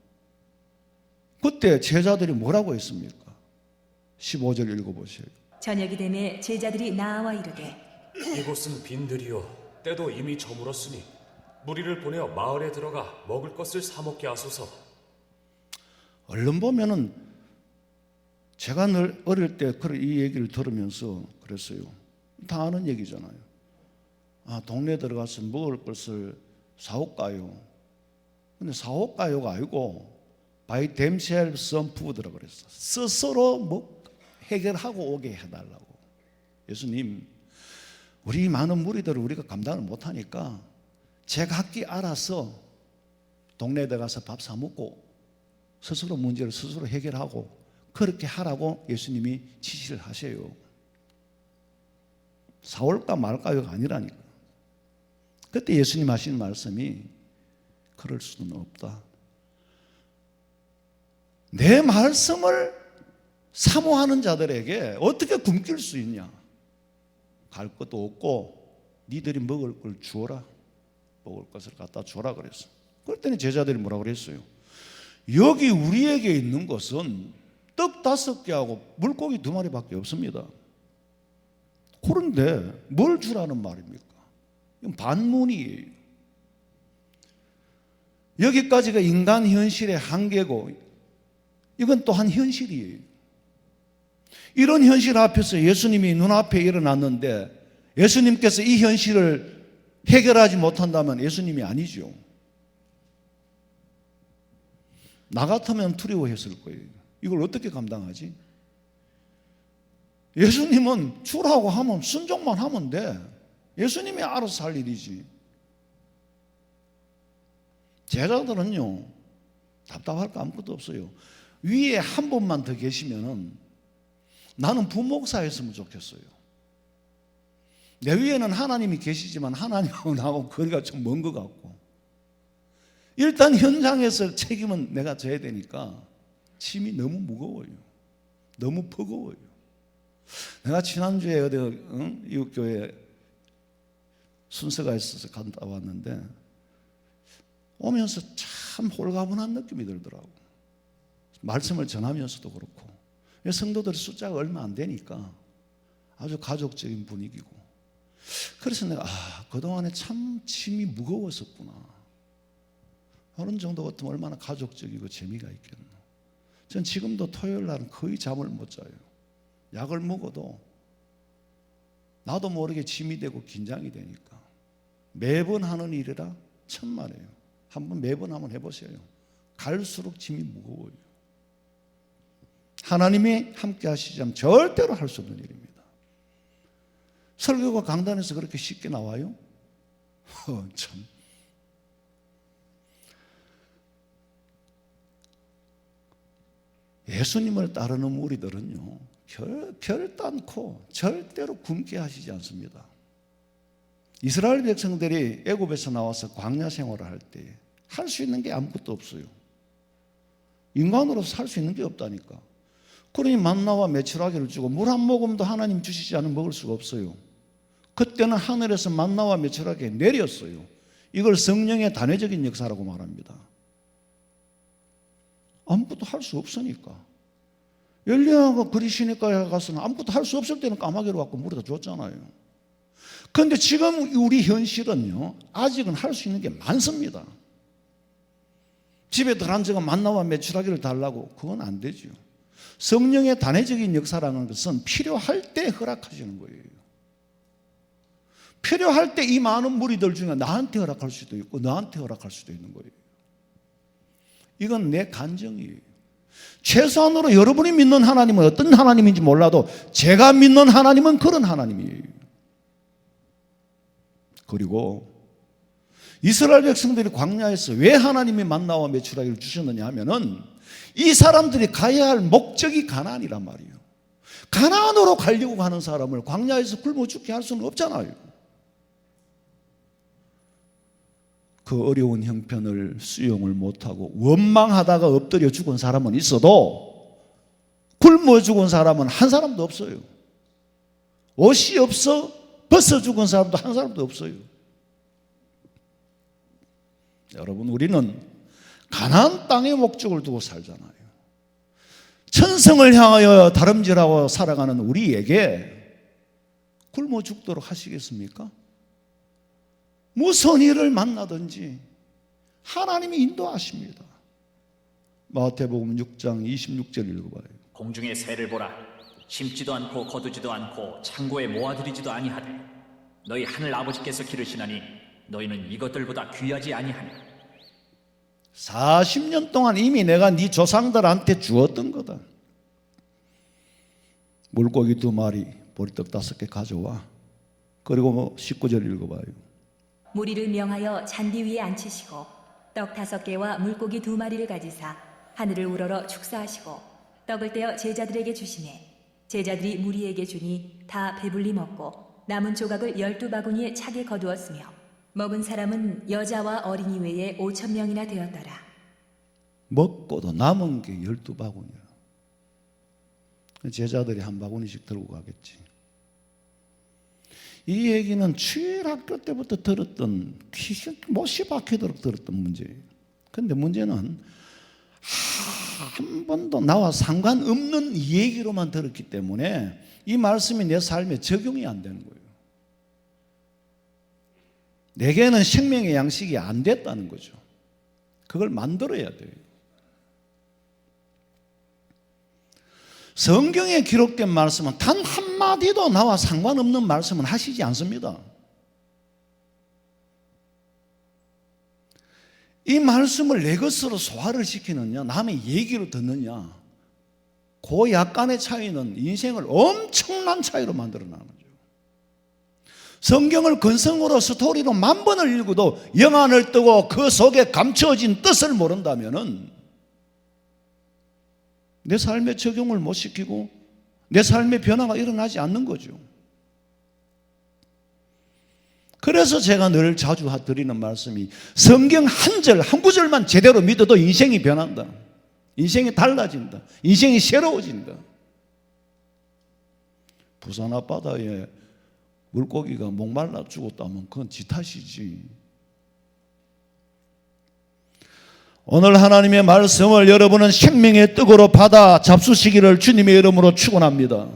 그때 제자들이 뭐라고 했습니까? 15절 읽어보세요. 저녁이 되매 제자들이 나와 이르되 이곳은 빈들이요 때도 이미 저물었으니 무리를 보내어 마을에 들어가 먹을 것을 사 먹게 하소서. 얼른 보면은 제가 늘 어릴 때 이 얘기를 들으면서 그랬어요. 다 아는 얘기잖아요. 아, 동네 들어가서 먹을 것을 사올까요? 근데 사올까요가 아니고 by themselves some food라고 그랬어. 스스로 뭐 해결하고 오게 해달라고. 예수님, 우리 많은 무리들을 우리가 감당을 못하니까 제각기 알아서 동네에 들어가서 밥 사 먹고 스스로 문제를 스스로 해결하고 그렇게 하라고 예수님이 지시를 하세요. 사올까 말까요가 아니라니까. 그때 예수님 하시는 말씀이 그럴 수는 없다. 내 말씀을 사모하는 자들에게 어떻게 굶길 수 있냐? 갈 것도 없고 니들이 먹을 걸 주어라. 먹을 것을 갖다 주어라 그랬어. 그랬더니 제자들이 뭐라고 그랬어요? 여기 우리에게 있는 것은 떡 5개하고 물고기 2마리밖에 없습니다. 그런데 뭘 주라는 말입니까? 이건 반문이에요. 여기까지가 인간 현실의 한계고 이건 또한 현실이에요. 이런 현실 앞에서 예수님이 눈앞에 일어났는데 예수님께서 이 현실을 해결하지 못한다면 예수님이 아니죠. 나 같으면 두려워했을 거예요. 이걸 어떻게 감당하지? 예수님은 주라고 하면 순종만 하면 돼. 예수님이 알아서 할 일이지. 제자들은요, 답답할 거 아무것도 없어요. 위에 한 분만 더 계시면은 나는 부목사였으면 좋겠어요. 내 위에는 하나님이 계시지만 하나님하고 나하고 거리가 좀 먼 것 같고, 일단 현장에서 책임은 내가 져야 되니까 짐이 너무 무거워요. 너무 버거워요. 내가 지난주에 어디 이웃교회 순서가 있어서 갔다 왔는데 오면서 참 홀가분한 느낌이 들더라고. 말씀을 전하면서도 그렇고 성도들 숫자가 얼마 안 되니까 아주 가족적인 분위기고, 그래서 내가 그동안에 참 짐이 무거웠었구나. 어느 정도 같으면 얼마나 가족적이고 재미가 있겠노. 전 지금도 토요일 날은 거의 잠을 못 자요. 약을 먹어도 나도 모르게 짐이 되고 긴장이 되니까. 매번 하는 일이라 천만에요. 한번 매번 한번 해보세요. 갈수록 짐이 무거워요. 하나님이 함께 하시자면 절대로 할 수 없는 일입니다. 설교가 강단에서 그렇게 쉽게 나와요? 참. 예수님을 따르는 무리들은요, 결단코 절대로 굶게 하시지 않습니다. 이스라엘 백성들이 애굽에서 나와서 광야 생활을 할 때 할 수 있는 게 아무것도 없어요. 인간으로서 살 수 있는 게 없다니까. 그러니 만나와 메추라기를 주고 물 한 모금도 하나님 주시지 않으면 먹을 수가 없어요. 그때는 하늘에서 만나와 메추라기 내렸어요. 이걸 성령의 단회적인 역사라고 말합니다. 아무것도 할 수 없으니까. 엘리야가 그리시니까에 가서는 아무것도 할 수 없을 때는 까마귀로 갖고 물에다 줬잖아요. 그런데 지금 우리 현실은요, 아직은 할 수 있는 게 많습니다. 집에 들어간 적은 만나와 메추라기를 달라고. 그건 안 되죠. 성령의 단회적인 역사라는 것은 필요할 때 허락하시는 거예요. 필요할 때 이 많은 무리들 중에 나한테 허락할 수도 있고 너한테 허락할 수도 있는 거예요. 이건 내 간정이에요. 최소한으로 여러분이 믿는 하나님은 어떤 하나님인지 몰라도 제가 믿는 하나님은 그런 하나님이에요. 그리고 이스라엘 백성들이 광야에서 왜 하나님이 만나와 메추라기를 주셨느냐 하면은 이 사람들이 가야 할 목적이 가나안이란 말이에요. 가나안으로 가려고 하는 사람을 광야에서 굶어 죽게 할 수는 없잖아요. 그 어려운 형편을 수용을 못하고 원망하다가 엎드려 죽은 사람은 있어도 굶어 죽은 사람은 한 사람도 없어요. 옷이 없어 벗어 죽은 사람도 한 사람도 없어요. 여러분, 우리는 가나안 땅의 목적을 두고 살잖아요. 천성을 향하여 다름질하고 살아가는 우리에게 굶어 죽도록 하시겠습니까? 무슨 일을 만나든지 하나님이 인도하십니다. 마태복음 6장 26절 읽어봐요. 공중의 새를 보라. 심지도 않고 거두지도 않고 창고에 모아들이지도 아니하되 너희 하늘 아버지께서 기르시나니 너희는 이것들보다 귀하지 아니하냐. 40년 동안 이미 내가 네 조상들한테 주었던 거다. 물고기 2마리, 보리떡 5개 가져와. 그리고 19절 읽어봐요. 무리를 명하여 잔디 위에 앉히시고 떡 5개와 물고기 2마리를 가지사 하늘을 우러러 축사하시고 떡을 떼어 제자들에게 주시매 제자들이 무리에게 주니 다 배불리 먹고 남은 조각을 12바구니에 차게 거두었으며 먹은 사람은 여자와 어린이 외에 5,000명이나 되었더라. 먹고도 남은 게 12바구니야. 제자들이 한 바구니씩 들고 가겠지. 이 얘기는 주일학교 때부터 들었던 못이 박히도록 들었던 문제예요. 그런데 문제는 한 번도 나와 상관없는 이 얘기로만 들었기 때문에 이 말씀이 내 삶에 적용이 안 되는 거예요. 내게는 생명의 양식이 안 됐다는 거죠. 그걸 만들어야 돼요. 성경에 기록된 말씀은 단 한마디도 나와 상관없는 말씀은 하시지 않습니다. 이 말씀을 내 것으로 소화를 시키느냐 남의 얘기로 듣느냐 그 약간의 차이는 인생을 엄청난 차이로 만들어나는 거죠. 성경을 근성으로 스토리로 10,000번을 읽어도 영안을 뜨고 그 속에 감춰진 뜻을 모른다면은 내 삶에 적용을 못 시키고 내 삶의 변화가 일어나지 않는 거죠. 그래서 제가 늘 자주 드리는 말씀이 성경 한 절, 한 구절만 제대로 믿어도 인생이 변한다. 인생이 달라진다. 인생이 새로워진다. 부산 앞바다에 물고기가 목말라 죽었다면 그건 지 탓이지. 오늘 하나님의 말씀을 여러분은 생명의 떡으로 받아 잡수시기를 주님의 이름으로 축원합니다.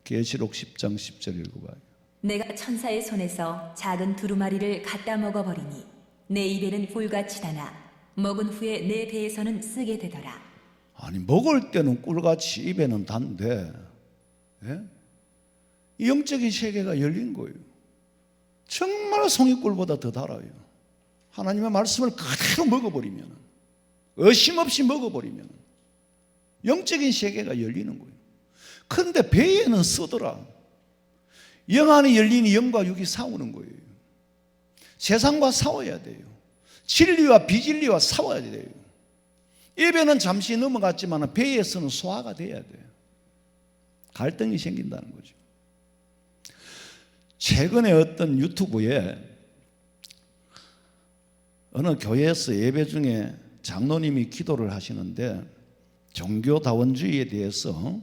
계시록 10장 10절 읽어봐요. 내가 천사의 손에서 작은 두루마리를 갖다 먹어버리니 내 입에는 꿀같이 다나 먹은 후에 내 배에서는 쓰게 되더라. 아니 먹을 때는 꿀같이 입에는 단데 예? 영적인 세계가 열린 거예요. 정말 송이꿀보다 더 달아요. 하나님의 말씀을 그대로 먹어버리면 의심 없이 먹어버리면 영적인 세계가 열리는 거예요. 그런데 배에는 쓰더라. 영 안에 열리니 영과 육이 싸우는 거예요. 세상과 싸워야 돼요. 진리와 비진리와 싸워야 돼요. 입에는 잠시 넘어갔지만 배에서는 소화가 돼야 돼요. 갈등이 생긴다는 거죠. 최근에 어떤 유튜브에 어느 교회에서 예배 중에 장로님이 기도를 하시는데 종교다원주의에 대해서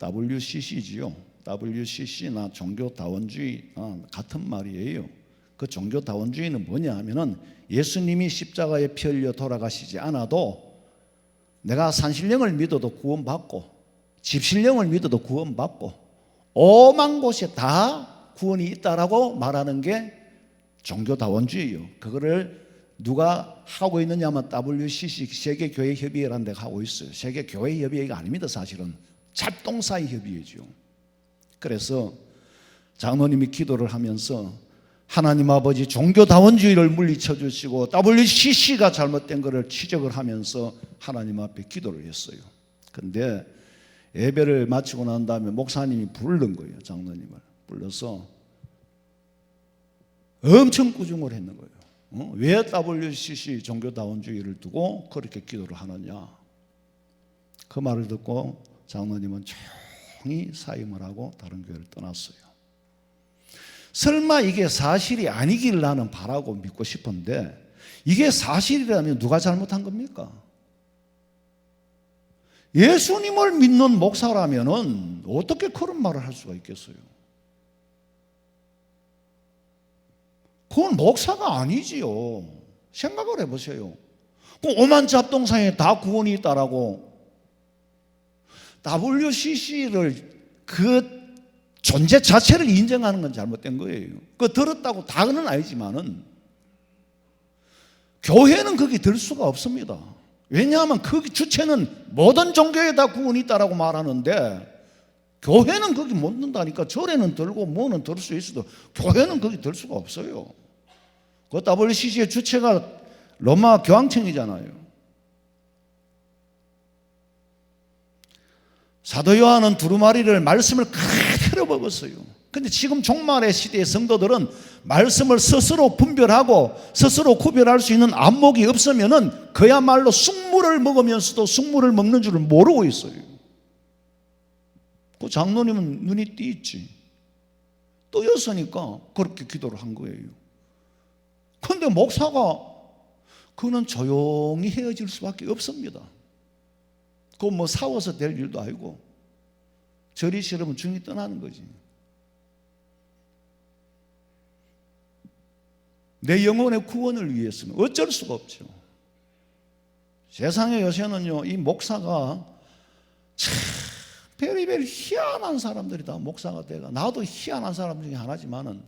WCC지요. WCC나 종교다원주의 같은 말이에요. 그 종교다원주의는 뭐냐 하면은 예수님이 십자가에 피 흘려 돌아가시지 않아도 내가 산신령을 믿어도 구원받고 집신령을 믿어도 구원받고 오만 곳에 다 구원이 있다라고 말하는 게 종교다원주의예요. 그거를 누가 하고 있느냐면 WCC 세계교회협의회라는 데가 하고 있어요. 세계교회협의회가 아닙니다. 사실은 잡동사의 협의회죠. 그래서 장로님이 기도를 하면서 하나님 아버지 종교다원주의를 물리쳐 주시고 WCC가 잘못된 것을 지적을 하면서 하나님 앞에 기도를 했어요. 근데 예배를 마치고 난 다음에 목사님이 부른 거예요. 장로님을 불러서 엄청 꾸중을 했는 거예요. 왜 WCC 종교다원주의를 두고 그렇게 기도를 하느냐. 그 말을 듣고 장로님은 조용히 사임을 하고 다른 교회를 떠났어요. 설마 이게 사실이 아니길 나는 바라고 믿고 싶은데, 이게 사실이라면 누가 잘못한 겁니까? 예수님을 믿는 목사라면은 어떻게 그런 말을 할 수가 있겠어요? 그건 목사가 아니지요. 생각을 해보세요. 그 오만 잡동사에 다 구원이 있다라고 WCC를 그 존재 자체를 인정하는 건 잘못된 거예요. 그 들었다고 다는 아니지만은 교회는 거기 들 수가 없습니다. 왜냐하면 그 주체는 모든 종교에 다 구원이 있다라고 말하는데 교회는 거기 못 든다니까. 절에는 들고 뭐는 들 수 있어도 교회는 거기 들 수가 없어요. 그 WCC의 주체가 로마 교황청이잖아요. 사도 요한은 두루마리를 말씀을 그대로 먹었어요. 근데 지금 종말의 시대의 성도들은 말씀을 스스로 분별하고 스스로 구별할 수 있는 안목이 없으면은 그야말로 쑥물을 먹으면서도 쑥물을 먹는 줄을 모르고 있어요. 그 장로님은 눈이 띄있지. 떠였으니까 그렇게 기도를 한 거예요. 그런데 목사가 그는 조용히 헤어질 수밖에 없습니다. 그건 뭐 싸워서 될 일도 아니고 절이 싫으면 중이 떠나는 거지. 내 영혼의 구원을 위해서는 어쩔 수가 없죠. 세상에 요새는요, 이 목사가 참 베리베리 희한한 사람들이 다 목사가 돼가. 나도 희한한 사람 중에 하나지만은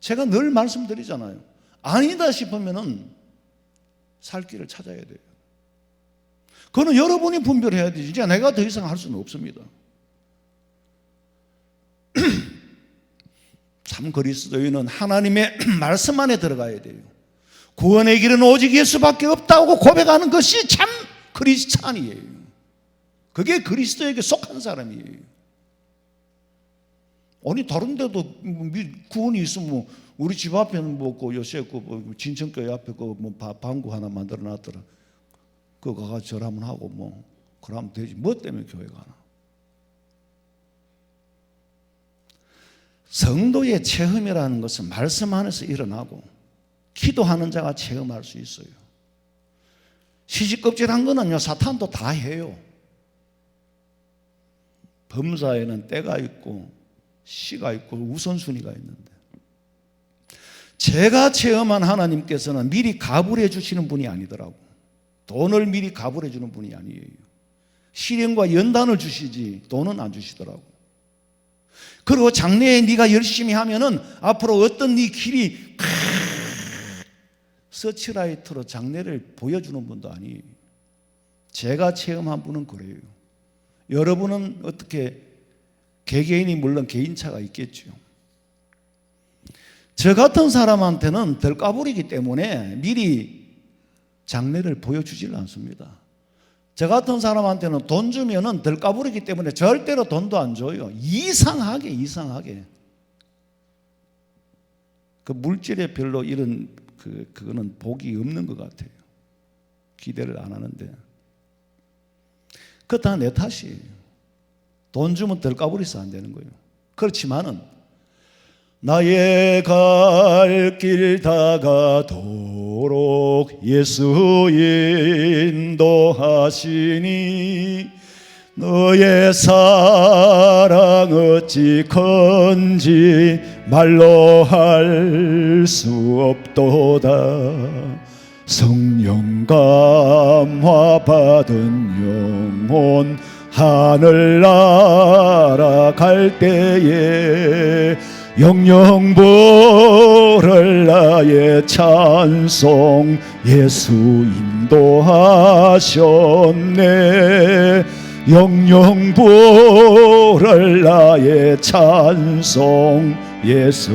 제가 늘 말씀드리잖아요. 아니다 싶으면은 살 길을 찾아야 돼요. 그거는 여러분이 분별해야 되지. 이제 내가 더 이상 할 수는 없습니다. 참 그리스도인은 하나님의 말씀 안에 들어가야 돼요. 구원의 길은 오직 예수밖에 없다고 고백하는 것이 참 크리스찬이에요. 그게 그리스도에게 속한 사람이에요. 아니 다른 데도 구원이 있으면 우리 집 앞에는 뭐고 요새 그 진천교회 앞에 그 방구 하나 만들어 놨더라. 그거 가서 절 한번 하고 뭐 그러면 되지. 뭐 때문에 교회 가나? 성도의 체험이라는 것은 말씀 안에서 일어나고 기도하는 자가 체험할 수 있어요. 시시껍질한 거는요, 사탄도 다 해요. 범사에는 때가 있고 시가 있고 우선순위가 있는데, 제가 체험한 하나님께서는 미리 가불해 주시는 분이 아니더라고. 돈을 미리 가불해 주는 분이 아니에요. 시련과 연단을 주시지 돈은 안 주시더라고. 그리고 장래에 네가 열심히 하면은 앞으로 어떤 네 길이 서치라이트로 장래를 보여주는 분도 아니에요. 제가 체험한 분은 그래요. 여러분은 어떻게 개개인이 물론 개인차가 있겠죠. 저 같은 사람한테는 덜 까불이기 때문에 미리 장래를 보여주질 않습니다. 저 같은 사람한테는 돈 주면은 덜 까불이기 때문에 절대로 돈도 안 줘요. 이상하게. 그 물질에 별로 이런 그거는 복이 없는 것 같아요. 기대를 안 하는데. 그거 다 내 탓이에요. 돈 주면 덜 까불이서 안 되는 거예요. 그렇지만은 나의 갈 길 다가도록 예수 인도하시니 너의 사랑 어찌 건지 말로 할 수 없도다. 성령 감화 받은 영혼 하늘 날아갈 때에 영영보를 나의 찬송 예수 인도하셨네. 영영보를 나의 찬송 예수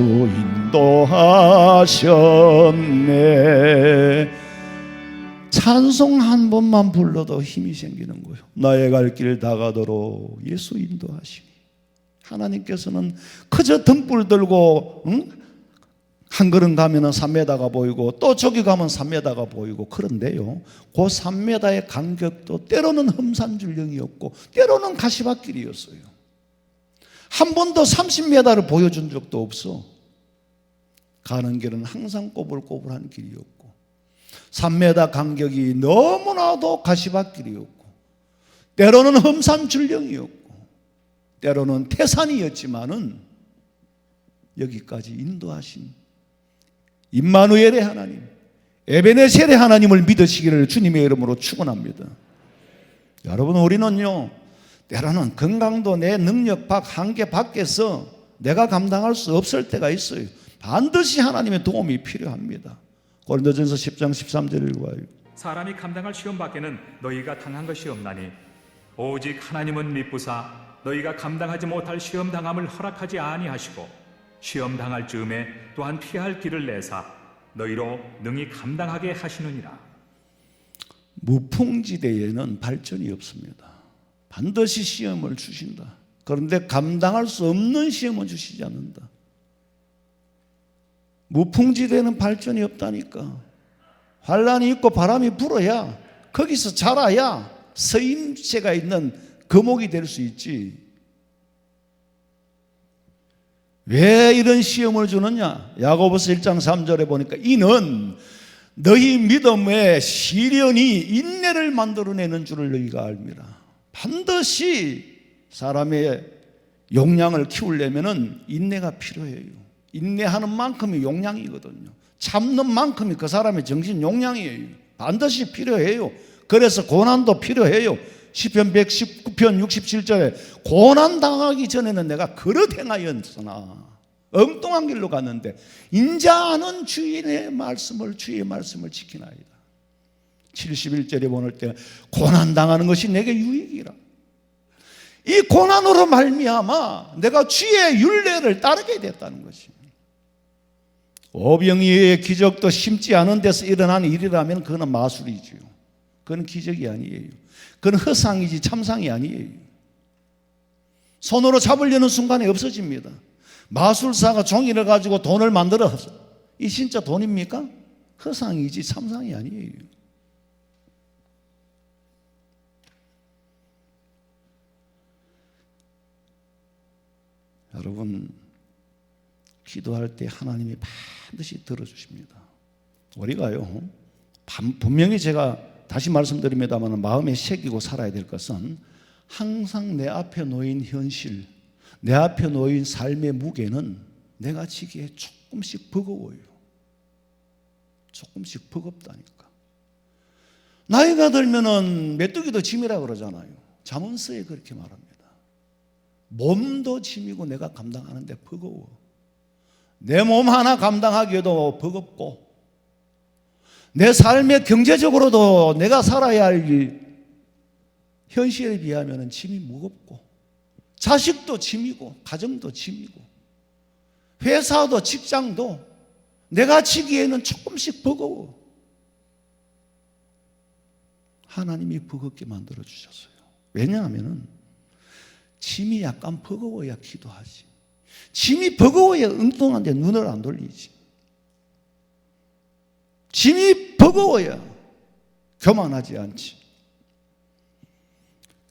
인도하셨네. 찬송 한 번만 불러도 힘이 생기는 거예요. 나의 갈 길 다가도록 예수 인도하시니. 하나님께서는 그저 등불 들고 한 걸음 가면 3m가 보이고 또 저기 가면 3m가 보이고 그런데요, 그 3m의 간격도 때로는 험산줄령이었고 때로는 가시밭길이었어요. 한 번도 30m를 보여준 적도 없어. 가는 길은 항상 꼬불꼬불한 길이었고 3m 간격이 너무나도 가시밭길이었고 때로는 험산줄령이었고 때로는 태산이었지만은 여기까지 인도하신 임마누엘의 하나님, 에베네셀의 하나님을 믿으시기를 주님의 이름으로 축원합니다. 여러분, 우리는요 때로는 건강도 내 능력 밖 한계 밖에서 내가 감당할 수 없을 때가 있어요. 반드시 하나님의 도움이 필요합니다. 고린도전서 10장 13절을 읽어요. 사람이 감당할 시험 밖에는 너희가 당한 것이 없나니 오직 하나님은 미쁘사 너희가 감당하지 못할 시험 당함을 허락하지 아니하시고 시험 당할 즈음에 또한 피할 길을 내사 너희로 능히 감당하게 하시느니라. 무풍지대에는 발전이 없습니다. 반드시 시험을 주신다. 그런데 감당할 수 없는 시험은 주시지 않는다. 무풍지대는 발전이 없다니까. 환란이 있고 바람이 불어야, 거기서 자라야 서임새가 있는 거목이 될 수 있지. 왜 이런 시험을 주느냐? 야고보서 1장 3절에 보니까 이는 너희 믿음에 시련이 인내를 만들어내는 줄을 너희가 알미라. 반드시 사람의 용량을 키우려면 인내가 필요해요. 인내하는 만큼이 용량이거든요. 참는 만큼이 그 사람의 정신 용량이에요. 반드시 필요해요. 그래서 고난도 필요해요. 시편 119편 67절에 고난 당하기 전에는 내가 그릇 행하였으나 엉뚱한 길로 갔는데 인자는 주의 말씀을 지키나이다. 71절에 보낼 때 고난 당하는 것이 내게 유익이라. 이 고난으로 말미암아 내가 주의 율례를 따르게 됐다는 것입니다. 오병이어의 기적도 심지 않은 데서 일어난 일이라면 그건 마술이지요. 그건 기적이 아니에요. 그건 허상이지 참상이 아니에요. 손으로 잡으려는 순간에 없어집니다. 마술사가 종이를 가지고 돈을 만들어서 이 진짜 돈입니까? 허상이지 참상이 아니에요. 여러분, 기도할 때 하나님이 반드시 들어주십니다. 우리가요, 분명히 제가 다시 말씀드립니다만 마음에 새기고 살아야 될 것은 항상 내 앞에 놓인 현실, 내 앞에 놓인 삶의 무게는 내가 지기에 조금씩 버거워요. 조금씩 버겁다니까. 나이가 들면은 메뚜기도 짐이라 그러잖아요. 잠언서에 그렇게 말합니다. 몸도 짐이고 내가 감당하는데 버거워. 내 몸 하나 감당하기에도 버겁고 내 삶의 경제적으로도 내가 살아야 할 현실에 비하면 짐이 무겁고 자식도 짐이고 가정도 짐이고 회사도 직장도 내가 지기에는 조금씩 버거워. 하나님이 버겁게 만들어 주셨어요. 왜냐하면 짐이 약간 버거워야 기도하지. 짐이 버거워야 엉뚱한데 눈을 안 돌리지. 짐이 버거워야 교만하지 않지.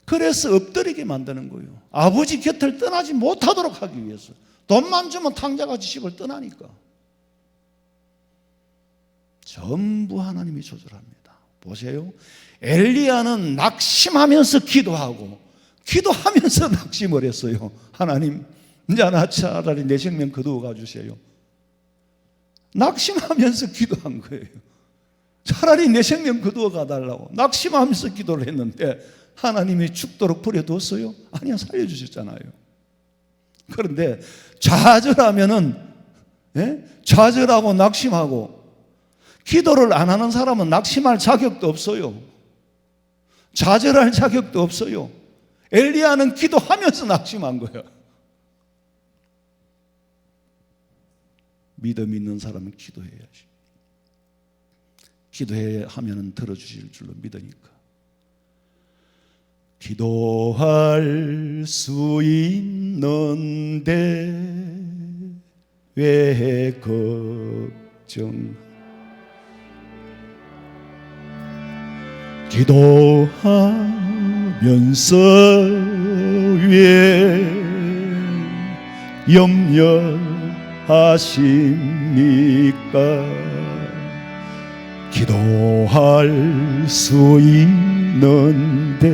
그래서 엎드리게 만드는 거예요. 아버지 곁을 떠나지 못하도록 하기 위해서. 돈만 주면 탕자같이 집을 떠나니까. 전부 하나님이 조절합니다. 보세요. 엘리야는 낙심하면서 기도하고 기도하면서 낙심을 했어요. 하나님, 이제 나 차라리 내 생명 거두어 가주세요. 낙심하면서 기도한 거예요. 차라리 내 생명 거두어 가달라고 낙심하면서 기도를 했는데 하나님이 죽도록 버려뒀어요? 아니요, 살려주셨잖아요. 그런데 좌절하면은, 예? 좌절하고 낙심하고, 기도를 안 하는 사람은 낙심할 자격도 없어요. 좌절할 자격도 없어요. 엘리야는 기도하면서 낙심한 거야. 믿음 있는 사람은 기도해야지. 기도해야 하면 들어주실 줄로 믿으니까. 기도할 수 있는데 왜 걱정? 기도하면서 왜 염려하십니까? 기도할 수 있는데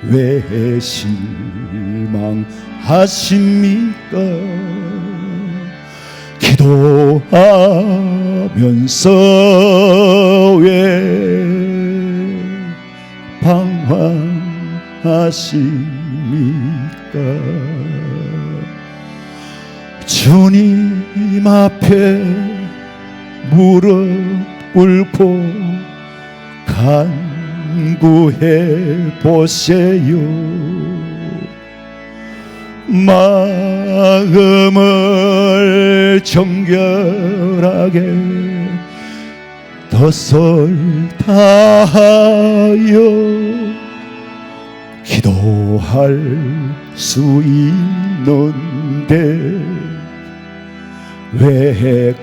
왜 실망하십니까? 기도하면서 왜 방황하십니까? 주님 앞에 무릎 꿇고 간구해 보세요. 마음을 정결하게 덫을 다하여 기도할 수 있는데 왜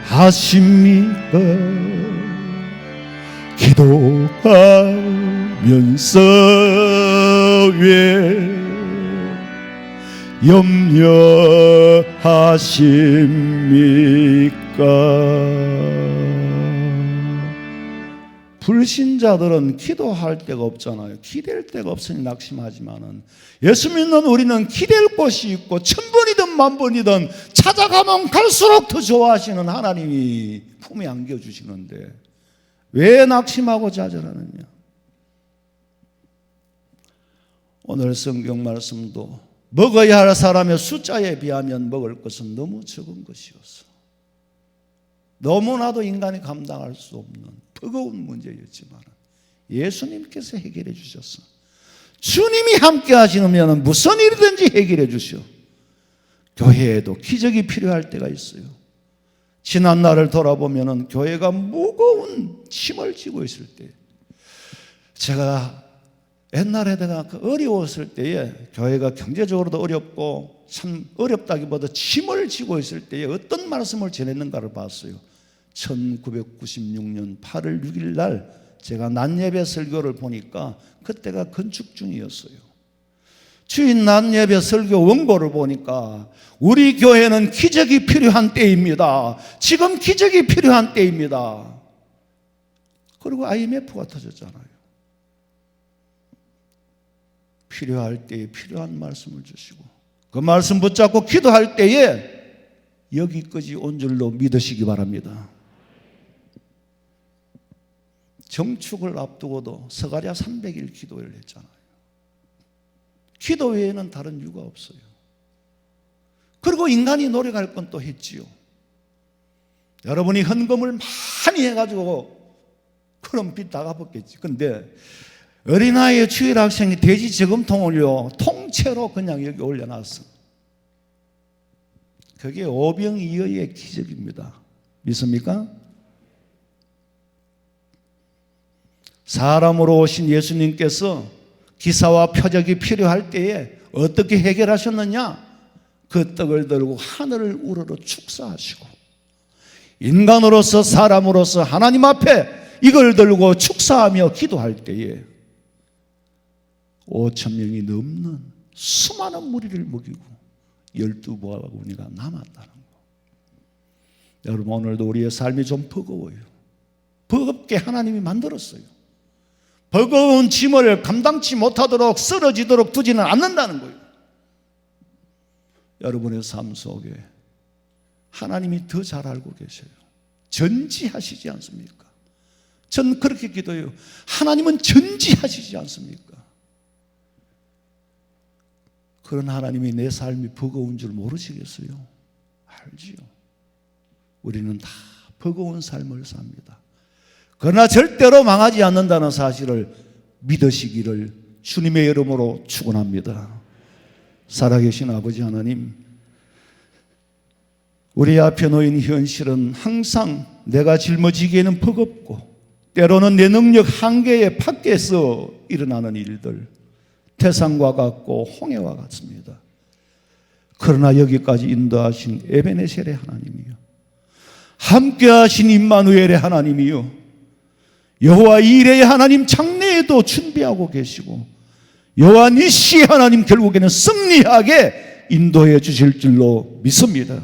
걱정하십니까? 기도하면서 왜 염려하십니까? 불신자들은 기도할 데가 없잖아요. 기댈 데가 없으니 낙심하지만은, 예수 믿는 우리는 기댈 곳이 있고 천번이든 만번이든 찾아가면 갈수록 더 좋아하시는 하나님이 품에 안겨주시는데 왜 낙심하고 좌절하느냐? 오늘 성경 말씀도 먹어야 할 사람의 숫자에 비하면 먹을 것은 너무 적은 것이었어. 너무나도 인간이 감당할 수 없는 버거운 문제였지만 예수님께서 해결해 주셨어. 주님이 함께 하시면 무슨 일이든지 해결해 주시오. 교회에도 기적이 필요할 때가 있어요. 지난 날을 돌아보면 교회가 무거운 짐을 지고 있을 때, 제가 옛날에 내가 어려웠을 때에, 교회가 경제적으로도 어렵고 참 어렵다기보다 짐을 지고 있을 때에 어떤 말씀을 전했는가를 봤어요. 1996년 8월 6일 날 제가 낮예배 설교를 보니까 그때가 건축 중이었어요. 주인 낮예배 설교 원고를 보니까 우리 교회는 기적이 필요한 때입니다. 지금 기적이 필요한 때입니다. 그리고 IMF가 터졌잖아요. 필요할 때에 필요한 말씀을 주시고 그 말씀 붙잡고 기도할 때에 여기까지 온 줄로 믿으시기 바랍니다. 정축을 앞두고도 서가랴 300일 기도를 했잖아요. 기도 외에는 다른 이유가 없어요. 그리고 인간이 노력할 건 또 했지요. 여러분이 헌금을 많이 해가지고 그럼 빚 다 갚았겠지. 근데 어린아이의 주일 학생이 돼지 저금통을요 통째로 그냥 여기 올려놨어. 그게 오병이어의 기적입니다. 믿습니까? 사람으로 오신 예수님께서 기사와 표적이 필요할 때에 어떻게 해결하셨느냐? 그 떡을 들고 하늘을 우러러 축사하시고, 인간으로서 사람으로서 하나님 앞에 이걸 들고 축사하며 기도할 때에 5,000명이 넘는 수많은 무리를 먹이고 12바구니가 남았다는 거. 여러분, 오늘도 우리의 삶이 좀 버거워요. 버겁게 하나님이 만들었어요. 버거운 짐을 감당치 못하도록 쓰러지도록 두지는 않는다는 거예요. 여러분의 삶 속에 하나님이 더 잘 알고 계셔요. 전지하시지 않습니까? 전 그렇게 기도해요. 하나님은 전지하시지 않습니까? 그런 하나님이 내 삶이 버거운 줄 모르시겠어요? 알지요. 우리는 다 버거운 삶을 삽니다. 그러나 절대로 망하지 않는다는 사실을 믿으시기를 주님의 이름으로 축원합니다. 살아계신 아버지 하나님, 우리 앞에 놓인 현실은 항상 내가 짊어지기에는 버겁고 때로는 내 능력 한계의 밖에서 일어나는 일들, 태산과 같고 홍해와 같습니다. 그러나 여기까지 인도하신 에베네셀의 하나님이요, 함께하신 임마누엘의 하나님이요, 여호와 이레의 하나님 장래에도 준비하고 계시고 여호와 니시의 하나님 결국에는 승리하게 인도해 주실 줄로 믿습니다.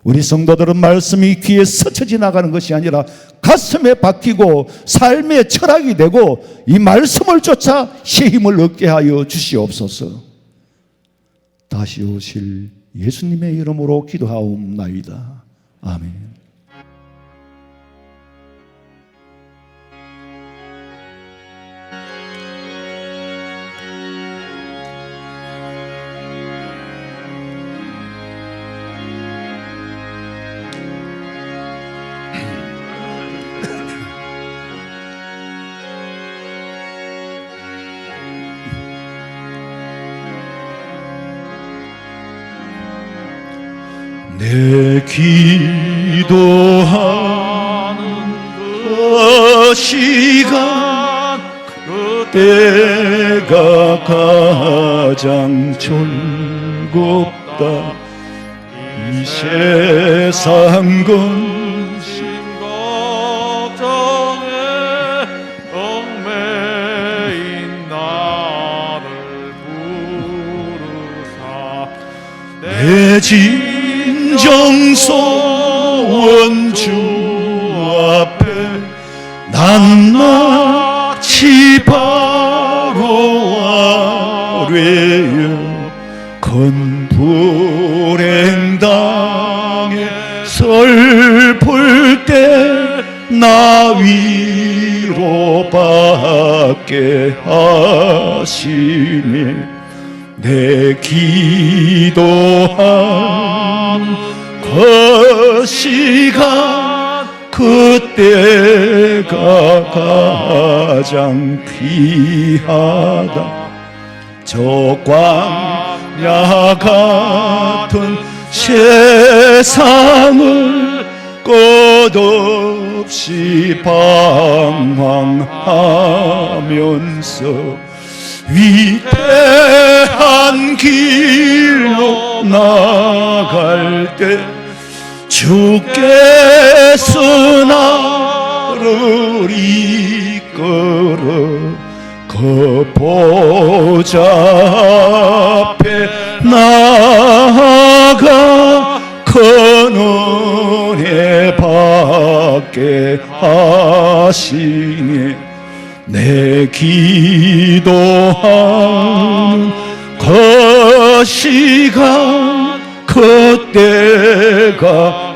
우리 성도들은 말씀이 귀에 스쳐 지나가는 것이 아니라 가슴에 박히고 삶의 철학이 되고 이 말씀을 쫓아 새 힘을 얻게 하여 주시옵소서. 다시 오실 예수님의 이름으로 기도하옵나이다. 아멘. 내 기도하는 그 시간 그때가 가장 즐겁다. 이 세상 근심 걱정에 얽매인 나를 부르사 내 진정소원 주 앞에 난 마치 바로 아뢰어 건불행 당해 슬플 때 나 위로받게 하시니 내 기도한 그 시간 그때가 가장 귀하다. 저 광야 같은 세상을 끝없이 방황하면서 위대한 길로 나갈 때 주께서 나를 이끌어 그 보좌 앞에 나아가 그 은혜 받게 하시니 내 기도하는 그 시간 그때가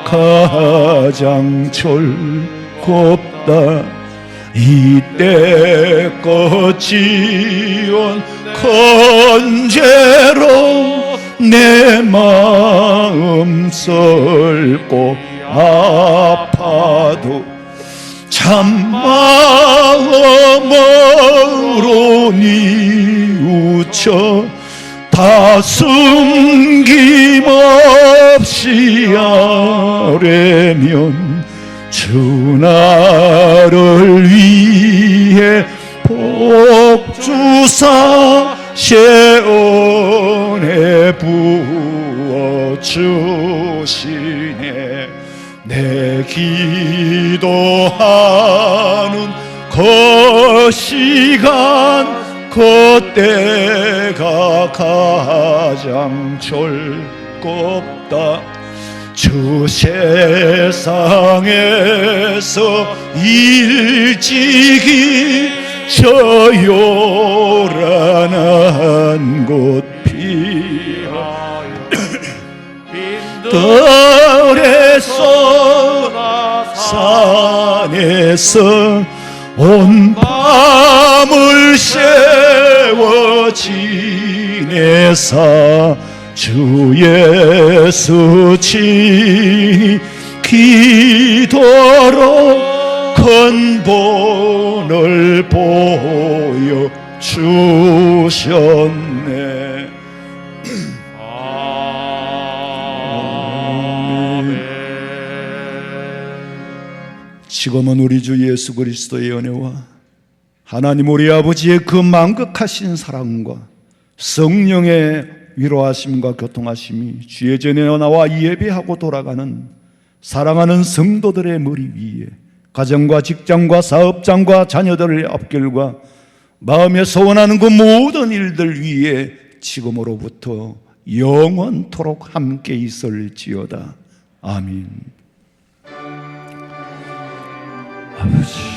가장 즐겁다. 이때껏 지은 건재로 내 마음 썩고 아파도 참마음으로 뉘우쳐 다 숨김없이 아뢰면 주 나를 위해 복주사 세온에 부어주시네. 내 기도하는 그 시간 그때가 가장 즐겁다. 주 세상에서 일찍이 저 요란한 곳 피하여 들에서 산에서 온 밤을 세워 지내 예사 주 예수 기도로 근본을 보여 주셨네. 지금은 우리 주 예수 그리스도의 은혜와 하나님 우리 아버지의 그 만극하신 사랑과 성령의 위로하심과 교통하심이 주의 전에 나와 예배하고 돌아가는 사랑하는 성도들의 머리 위에 가정과 직장과 사업장과 자녀들의 앞길과 마음에 소원하는 그 모든 일들 위에 지금으로부터 영원토록 함께 있을지어다. 아멘. 아버지